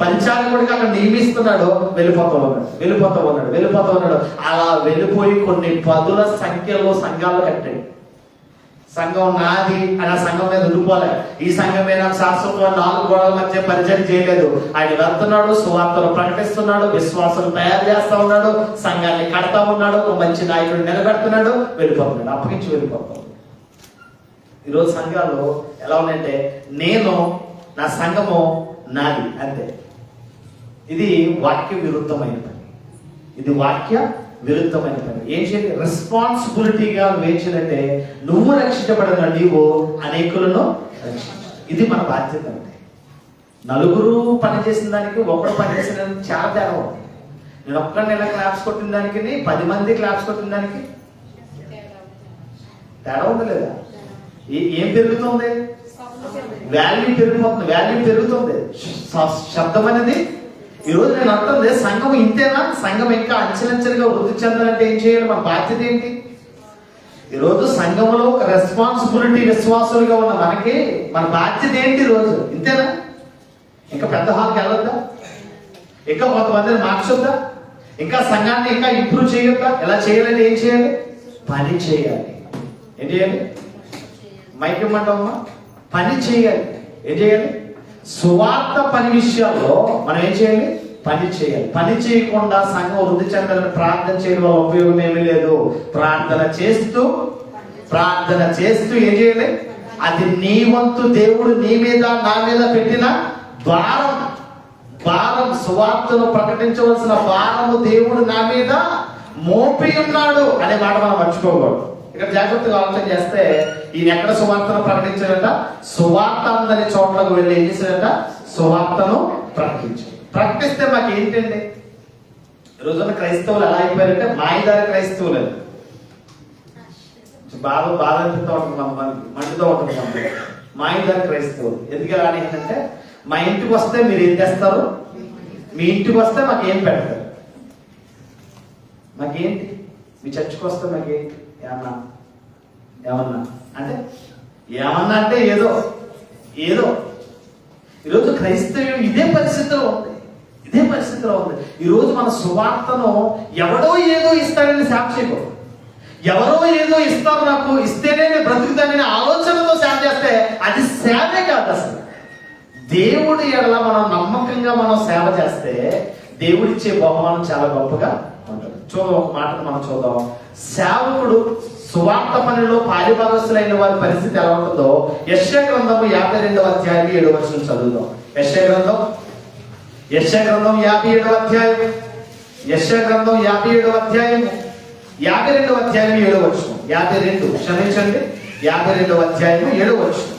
పరిచారకుడిగా అక్కడ నియమిస్తున్నాడు. వెళ్ళిపోతూ ఉన్నాడు. అలా వెళ్ళిపోయి కొన్ని 10ల సంఖ్యలో సంఘాలు కట్టాడు. సంఘం నాది అని ఆ సంఘం మీద ఉండిపోలే. ఈ సంఘం మీద శాశ్వతంగా 4 గోడల మధ్య పరిచయం చేయలేదు. ఆయన వెళ్తున్నాడు, సువార్తలు ప్రకటిస్తున్నాడు, విశ్వాసాలు తయారు చేస్తా ఉన్నాడు, సంఘాన్ని కడతా ఉన్నాడు, ఒక మంచి నాయకుడు నిలబెడుతున్నాడు, వెళ్ళిపోతున్నాడు. అప్పగించి వెళ్ళిపోతాడు. ఈరోజు సంఘాలు ఎలా ఉన్నాయంటే, నేను నా సంఘము నాది అంతే. ఇది వాక్య విరుద్ధమైన పని. ఏం చేయాలి? రెస్పాన్సిబిలిటీగా వేయించాలంటే, నువ్వు రక్షించబడిన నీవు అనేకులను రక్షించు. ఇది మన బాధ్యత. అంటే నలుగురు పనిచేసిన దానికి ఒకరు పనిచేసిన దానికి చాలా తేడా ఉంది. నేను ఒక్కడిని ఇలా క్లాప్స్ కొట్టిన దానికి 10 మంది క్లాప్స్ కొట్టిన దానికి తేడా ఉంది లేదా? ఏం పెరుగుతుంది? వాల్యూ పెరుగుతుంది. శబ్దం అనేది ఈరోజు నేను అంటుంది, సంఘం ఇంతేనా? సంఘం ఇంకా అంచెలంచెలుగా వృద్ధి చెందాలంటే ఏం చేయాలి? మన బాధ్యత ఏంటి? ఈరోజు సంఘంలో ఒక రెస్పాన్సిబిలిటీ విశ్వాసులుగా ఉన్న మనకి మన బాధ్యత ఏంటి? ఈరోజు ఇంతేనా? ఇంకా పెద్ద హాల్కి వెళ్ళొద్దా? ఇంకా కొంతమందిని మార్చొద్దా? ఇంకా సంఘాన్ని ఇంకా ఇంప్రూవ్ చేయొద్దా? ఎలా చేయాలంటే ఏం చేయాలి? పని చేయాలి. ఏం చేయాలి? మైక్ ఇమ్మంటామా? పని చేయాలి. ఏం చేయాలి? సువార్త పని విషయాల్లో మనం ఏం చేయాలి? పని చేయాలి. పని చేయకుండా సంఘం వృద్ధి చెందాలని ప్రార్థన చేయడం వల్ల ఉపయోగం ఏమీ లేదు. ప్రార్థన చేస్తూ ఏం చేయాలి? అది నీ వంతు. దేవుడు నీ మీద నా మీద పెట్టిన భారం, సువార్తను ప్రకటించవలసిన భారము దేవుడు నా మీద మోపి ఉన్నాడు అనే మాట మనం మర్చిపోకూడదు. ఇక్కడ జాగ్రత్తగా ఆలోచన చేస్తే ఈయన ఎక్కడ సువార్తను ప్రకటించాడంట? సువార్త అందరి చోట్లకు వెళ్ళి ఏం చేశాడంట? సువార్తను ప్రకటిస్తే మాకు ఏంటండి? ఈ రోజున క్రైస్తవులు ఎలా అయిపోయారంటే మాయదారి క్రైస్తవులు. బాధ అనిపిస్తూ ఉంటుంది, మండుతూ ఉంటుంది మనకి. మాయదారి క్రైస్తవులు ఎందుకు ఎలా అంటే, మా ఇంటికి వస్తే మీరు ఏం చేస్తారు, మీ ఇంటికి వస్తే మాకు ఏం పెడతారు, మాకేంటి, మీ చర్చికి వస్తే మాకేంటి, ఏమన్నా అంటే ఏమన్నా అంటే ఏదో ఈరోజు క్రైస్తవ్యం ఇదే పరిస్థితిలో ఉంది. ఈరోజు మన సువార్తను ఎవడో ఏదో ఇస్తాడని సాక్షికో, ఎవరో ఏదో ఇస్తారు నాకు ఇస్తేనే నేను బ్రతుకుతానని ఆలోచనతో సేవ చేస్తే అది సేవే కాదు. అసలు దేవుడి ఎడల మనం నమ్మకంగా మనం సేవ చేస్తే దేవుడిచ్చే బహుమానం చాలా గొప్పగా ఉంటుంది. చూద్దాం, ఒక మాటను మనం చూద్దాం. సేవకుడు సువార్త పనిలో పారిభాగస్తులైన వారి పరిస్థితి ఎలా ఉంటుందో యెషయా గ్రంథము 52వ అధ్యాయం 7వ వచనం చదువుదాం. యెషయా గ్రంథం 57వ అధ్యాయం, యెషయా గ్రంథం 57వ అధ్యాయం 52వ అధ్యాయం 7వ వచనం. 52 క్షమించండి, 52వ అధ్యాయం 7వ వచనం.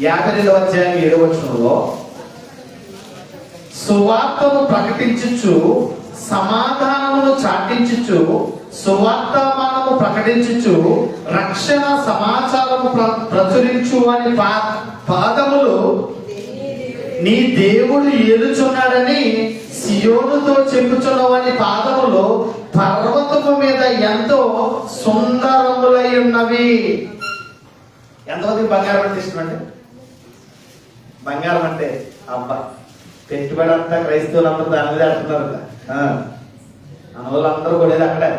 52వ అధ్యాయం 7వ వచనంలో సువార్తను ప్రకటించుచు సమాధానమును చాటించుచు సువార్తమానము ప్రకటించుచు రక్షణ సమాచారము ప్రచురించు అని పాదములు నీ దేవుడు ఏలుచున్నాడని సియోనుతో చెప్పుచున్నవని పాదములు పర్వతము మీద ఎంతో సుందరములై ఉన్నవి. ఎంతమంది బంగారం అంటే ఇష్టం అండి? బంగారం అంటే అబ్బా, పెట్టుబడి అంతా క్రైస్తవులందరూ దాని మీద అంటున్నారు. వాళ్ళందరూ కూడా అక్కడే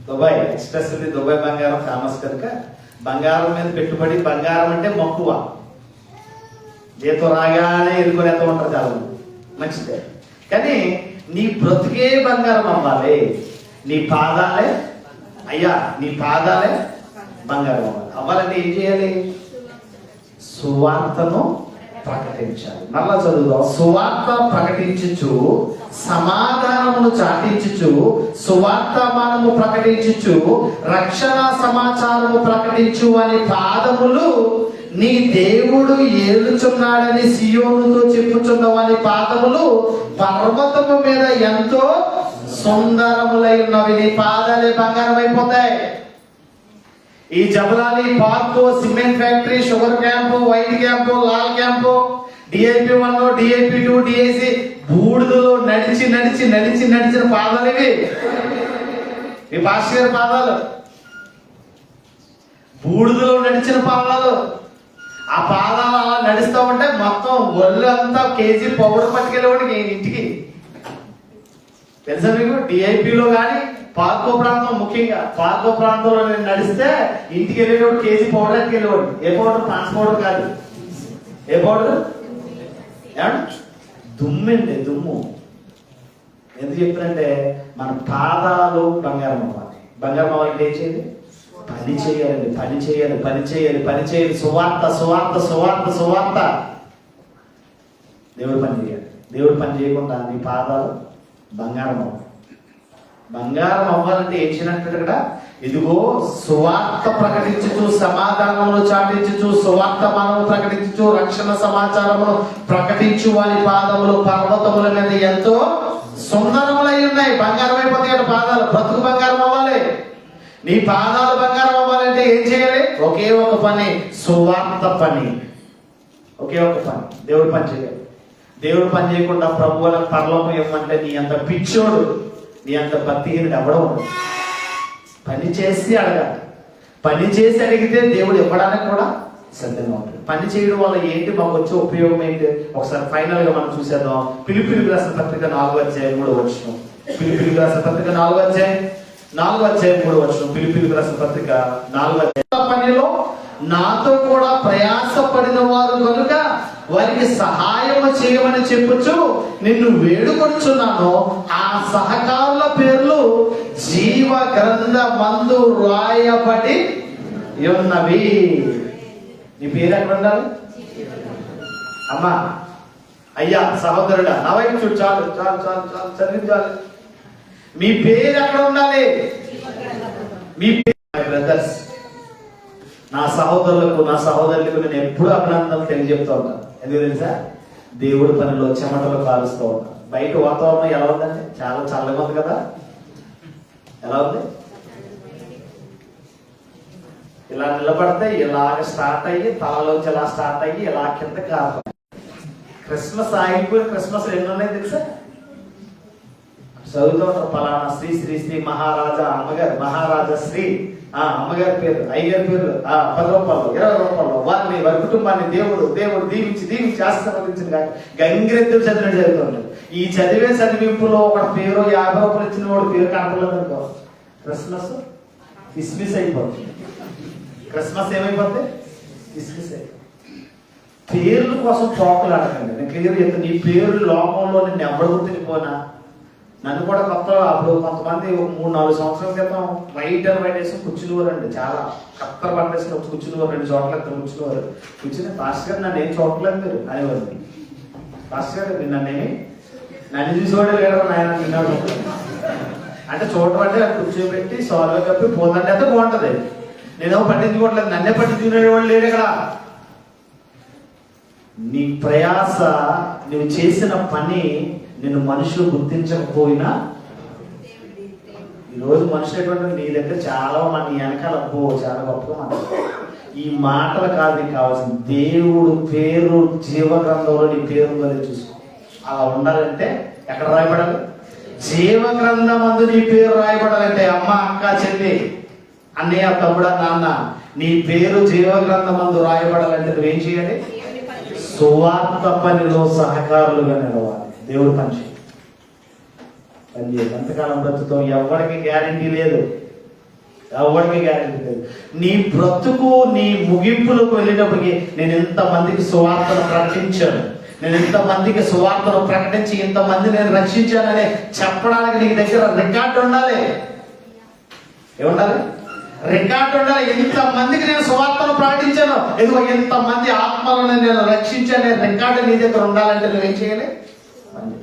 దుబాయ్ ఎక్స్ప్రెస్ ఉంది. దుబాయ్ బంగారం ఫేమస్ కనుక బంగారం మీద పెట్టుబడి, బంగారం అంటే మక్కువ. జీతం రాగానే ఎదుర్కొనేంత ఉంటారు చాలా మంచిదే. కానీ నీ బ్రతుకే బంగారం అవ్వాలి. నీ పాదాలే బంగారం అవ్వాలంటే ఏం చేయాలి? సువార్తను ప్రకటించాలి. మళ్ళా చదువుదాం. సువార్త ప్రకటించుచు సమాధానమును చాటించుచు సువార్తమానము ప్రకటించుచు రక్షణ సమాచారము ప్రకటించు అని పాదములు నీ దేవుడు ఏలుచున్నాడని సియోనుతో చెప్పుచున్నవని పాదములు పర్వతము మీద ఎంతో సుందరములై ఉన్నవి. నీ పాదాలే బంగారం అయిపోతాయి. ఈ జబలాలి, park, cement factory, sugar camp, white camp, Lal camp, DIP 1, DIP 2, DIC బూడిదలో నడిచిన పాదాలు ఇవి. ఈ పాస్టర్ గారి పాదాలు బూడిదలో నడిచిన పాదాలు. ఆ పాదాలు అలా నడుస్తూ ఉంటే మొత్తం ఒళ్ళు అంతా కేజీ పౌడర్ పట్టుకెళ్ళేవాడికి ఇంటికి. తెలుసా మీకు? డిఐపిలో కానీ పార్కో ప్రాంతం, ముఖ్యంగా పార్కో ప్రాంతంలో నేను నడిస్తే ఇంటికి వెళ్ళేటప్పుడు కేజీ పౌడర్ ఎట్టుకెళ్ళేవాడు. ఏ పౌడర్? పాన్స్ పౌడర్ కాదు. ఏ పౌడర్? దుమ్మండి, దుమ్ము. ఎందుకు చెప్తానంటే మన పాదాలు బంగారం అవ్వాలి. బంగారం అవ్వాలంటే ఏం చేయాలి? పని చేయాలి. సువార్త. దేవుడు పని చేయాలి. దేవుడు పని చేయకుండా నీ పాదాలు బంగారం అవ్వాలి. బంగారం అవ్వాలంటే ఏం చేయనట్టు ఇక్కడ? ఇదిగో సువార్త ప్రకటించుచు సమాధానమును చాటించుచు సువార్తమానము ప్రకటించుచు రక్షణ సమాచారమును ప్రకటించు వారి పాదములు పర్వతముల మీద ఎంతో సుందరములై ఉన్నాయి. బంగారం అయిపోతాయి పాదాలు. బ్రతుకు బంగారం అవ్వాలి. నీ పాదాలు బంగారం అవ్వాలంటే ఏం చేయాలి? ఒకే ఒక పని, సువార్త పని. ఒకే ఒక పని, దేవుడు పని చేయాలి. దేవుడు పని చేయకుండా ప్రభువుల పరలోకం ఇవ్వమంటే నీ అంత పిచ్చోడు, నీ అంత భక్తిహీనుడు ఎవడో ఉండదు. పని చేసి అడగాలి. పని చేసి అడిగితే దేవుడు ఇవ్వడానికి కూడా సిద్ధంగా ఉంటుంది. పని చేయడం వల్ల ఏంటి మాకు వచ్చే ఉపయోగం ఏంటి? ఒకసారి ఫైనల్ గా మనం చూసేద్దాం. ఫిలిప్పీయులకు రాసిన పత్రిక 4వ అధ్యాయం 3వ వచనం. ఫిలిప్పీయులకు రాసిన పత్రిక 4వ అధ్యాయం 3వ వచనం. ఫిలిప్పీయులకు రాసిన పత్రిక 4వ అధ్యాయం. పనిలో నాతో కూడా ప్రయాసపడిన వారు కనుక వారికి సహాయం చేయమని చెప్పుచు నిన్ను వేడుకొచ్చున్నాను. ఆ సహకారుల పేర్లు జీవ గ్రంథమందు రాయబడి ఉన్నవి. నీ పేరు ఎక్కడ ఉండాలి? అమ్మా, అయ్యా సహోదరుడా, నా వైపు చూడు, చాలు చాలు చాలు చాలు చదివించాలి. మీ పేరు ఎక్కడ ఉండాలి? మీ పేరు బ్రదర్స్, నా సహోదరులకు నా సహోదరులకు నేను ఎప్పుడు అభినందనలు తెలియజెప్తూ ఉంటాను. ఎందుకు తెలుసా? దేవుడి పనిలో చెమటలు కాలుస్తూ ఉంటాను. బయట వాతావరణం ఎలా ఉందండి? చాలా చల్లగా ఉంది కదా. ఎలా ఉంది? ఇలా నిలబడితే ఇలాగ స్టార్ట్ అయ్యి తలలోంచి ఇలా స్టార్ట్ అయ్యి ఇలా కింద కాదు. క్రిస్మస్ ఆగిపోయి క్రిస్మస్ ఎన్ని ఉన్నాయి తెలుసా? చదువుతూ ఉంటారు. పలానా శ్రీ శ్రీ శ్రీ మహారాజా అమ్మగారు, మహారాజా శ్రీ అమ్మగారి పేరు, అయ్యగారి పేరు 10 రూపాయలు 20 రూపాయలు వారిని వారి కుటుంబాన్ని దేవుడు దేవుడు దీవించి దీవించి ఆశీర్వదించిన గంగిరెద్దులు చదివినట్టు చదువుతుంటారు. ఈ చదివే చదివింపులో ఒక పేరు 50 రూపాయలు ఇచ్చిన వాడు పేరు కనపడలేదు అనుకో, క్రిస్మస్ డిస్మిస్ అయిపోతుంది. క్రిస్మస్ ఏమైపోతే డిస్మిస్ అయిపోతుంది. పేర్ల కోసం పోకలాడకండి. నేను క్లియర్ చెప్తాను. నీ పేరు లోకంలో నిన్ను ఎవరు గుర్తుకుపోయినా, నన్ను కూడా కొత్త అప్పుడు కొంతమంది 3-4 సంవత్సరాల క్రితం వైట్ అండ్ వైట్ వేసి కూర్చునేవారండి. చాలా కత్తర పట్టేసి కూర్చునేవారు. 2 చోట్ల కూర్చునేవారు. కూర్చుని పాస్టర్ గారు నన్ను ఏం చూడట్లేదు మీరు అనేవారు. పాస్టర్ గారు నన్ను చూసేవాడే లేడు ఆయన తిన్నాడు అంటే చూడటం అంటే అది కూర్చోబెట్టి సోలో కప్పి పోదంటే అయితే బాగుంటది. నేనేమో పట్టించుకోవట్లేదు, నన్నే పట్టించుకునేవాడు లేడు ఇక్కడ. నీ ప్రయాస, నువ్వు చేసిన పని నేను మనుషులు గుర్తించకపోయినా, ఈరోజు మనుషులు ఎటువంటి నీ దగ్గర చాలా నీ వెనకాల చాలా గొప్పగా మాట్లాడు. ఈ మాటలు కాదు నీకు కావాల్సింది. దేవుడు పేరు జీవగ్రంథంలో నీ పేరు ఉందని చూసుకో. అలా ఉండాలంటే ఎక్కడ రాయబడాలి? జీవగ్రంథమందు నీ పేరు రాయబడాలంటే అమ్మ, అక్క, చెల్లి, అన్నయ్య, తమ్ముడ, నాన్న, నీ పేరు జీవగ్రంథమందు రాయబడాలంటే నువ్వేం చేయాలి? సువార్త పనిలో సహకారులుగా నిలవాలి. దేవుడు పని చేయాలి. ఎంతకాలం బ్రతుకుతాం ఎవరికి గ్యారంటీ లేదు. ఎవరికి గ్యారంటీ లేదు. నీ బ్రతుకు నీ ముగింపులకు వెళ్ళినప్పటికీ నేను ఎంతమందికి సువార్తను ప్రకటించాను, నేను ఇంతమందికి సువార్తను ప్రకటించి ఇంతమంది నేను రక్షించానని చెప్పడానికి నీకు దగ్గర రికార్డు ఉండాలి. ఏముండాలి? రికార్డు ఉండాలి. ఎంతమందికి నేను సువార్తను ప్రకటించాను, ఎందుకో ఎంతమంది ఆత్మలను నేను రక్షించాను రికార్డు నీ దగ్గర ఉండాలంటే నువ్వేం చేయాలి?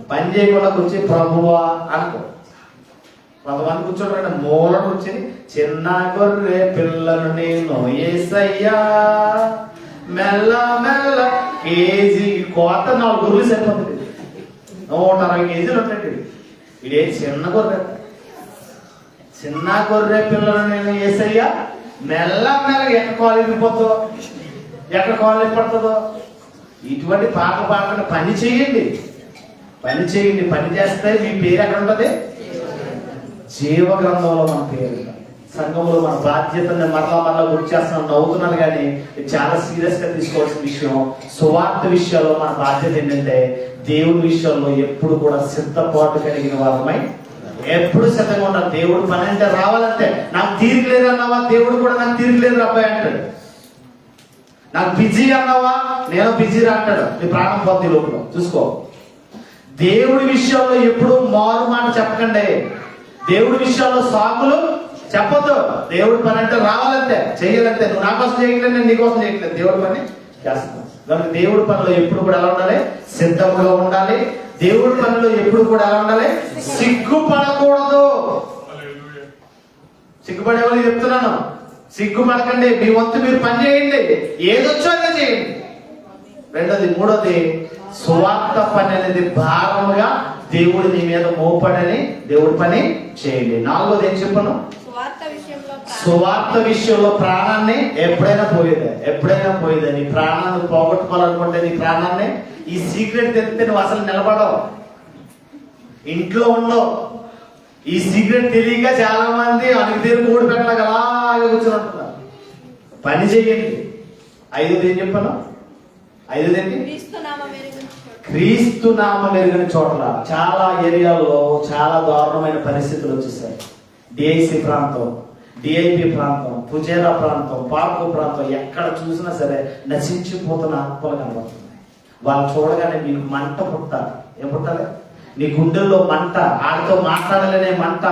పని చేయకుండా కూర్చి ప్రభువా అనుకో. కొంతమంది కూర్చోండి మూల కూర్చొని చిన్న గొర్రె పిల్లలు నేను యేసయ్యా మెల్ల మెల్ల కేజీ కోత 4 గొర్రెలు సరిపోతుంది. 160 కేజీలు ఉంటాయి. ఇదే చిన్న గొర్రె, చిన్న గొర్రె పిల్లలు నేను యేసయ్యా మెల్ల మెల్ల ఎక్కడ కాలేకపోతుందో, ఎక్కడ కాలేజ్ పడుతుందో. ఇటువంటి పాటలు పని చేయండి. పని చేయండి. పని చేస్తే మీ పేరు ఎక్కడ ఉంటుంది? జీవగ్రంథంలో మన పేరు. సంఘంలో మన బాధ్యతని మరలా గుర్తు చేస్తున్నాం, నవ్వుతున్నాను కానీ ఇది చాలా సీరియస్ గా తీసుకోవాల్సిన విషయం. సువార్త విషయాల్లో మన బాధ్యత ఏంటంటే దేవుడి విషయంలో ఎప్పుడు కూడా సిద్ధపాటు కలిగిన వారమై ఎప్పుడు సిద్ధంగా ఉండాలి. దేవుడు పని అంటే రావాలంటే నాకు తీరిక లేదు అన్నావా, దేవుడు కూడా నాకు తీరిక లేదు అబ్బాయి అంటాడు. నాకు బిజీ అన్నావా, నేను బిజీ రా అంటాడు. నీ ప్రాణం పొంది లోపల చూసుకో. దేవుడి విషయంలో ఎప్పుడు మారు మాట చెప్పకండి. దేవుడి విషయాల్లో సాకులు చెప్పొద్దు. దేవుడి పని అంటే రావాలంటే చెయ్యాలంటే. నువ్వు నా కోసం చేయట్లేదు, నేను నీకోసం చేయట్లేదు, దేవుడి పని చేస్తాను. కనుక దేవుడి పనిలో ఎప్పుడు కూడా ఎలా ఉండాలి? సిద్ధంగా ఉండాలి. దేవుడి పనిలో ఎప్పుడు కూడా ఎలా ఉండాలి? సిగ్గుపడకూడదు. సిగ్గుపడే వాళ్ళు చెప్తున్నాను, సిగ్గుపడకండి. మీ వంతు మీరు పని చేయండి, ఏదొచ్చో అదే చేయండి. మూడోది సువార్త పని అనేది భారముగా దేవుడి నీ మీద మోపడని దేవుడి పని చేయండి. 4వది ఏం చెప్పను? సువార్త విషయంలో ప్రాణాన్ని ఎప్పుడైనా పోయేదే. నీ ప్రాణాన్ని పోగొట్టుకోవాలనుకుంటే నీ ప్రాణాన్ని ఈ సీక్రెట్ తెలిస్తే నువ్వు అసలు నిలబడవు, ఇంట్లో ఉండవు. ఈ సీక్రెట్ తెలియక చాలా మంది అనికి తీరు కూడి పెట్టలాగా అలాగే కూర్చొని ఉంటున్నారు. పని చేయండి. 5వది ఏం చెప్పాను? 5వది ఏంటి? క్రీస్తు నామం ఎరుగని చోట్ల చాలా ఏరియాల్లో చాలా దారుణమైన పరిస్థితులు వచ్చేసాయి. డిఐసి ప్రాంతం, డిఐపి ప్రాంతం, పుజేరా ప్రాంతం, పార్కు ప్రాంతం, ఎక్కడ చూసినా సరే నశించిపోతున్న ఆత్మలు కనబడుతున్నాయి. వాళ్ళు చూడగానే మీకు మంట పుట్టాలి. ఏం పుట్టాలి? నీ గుండెల్లో మంట, ఆడితో మాట్లాడలేనే మంట.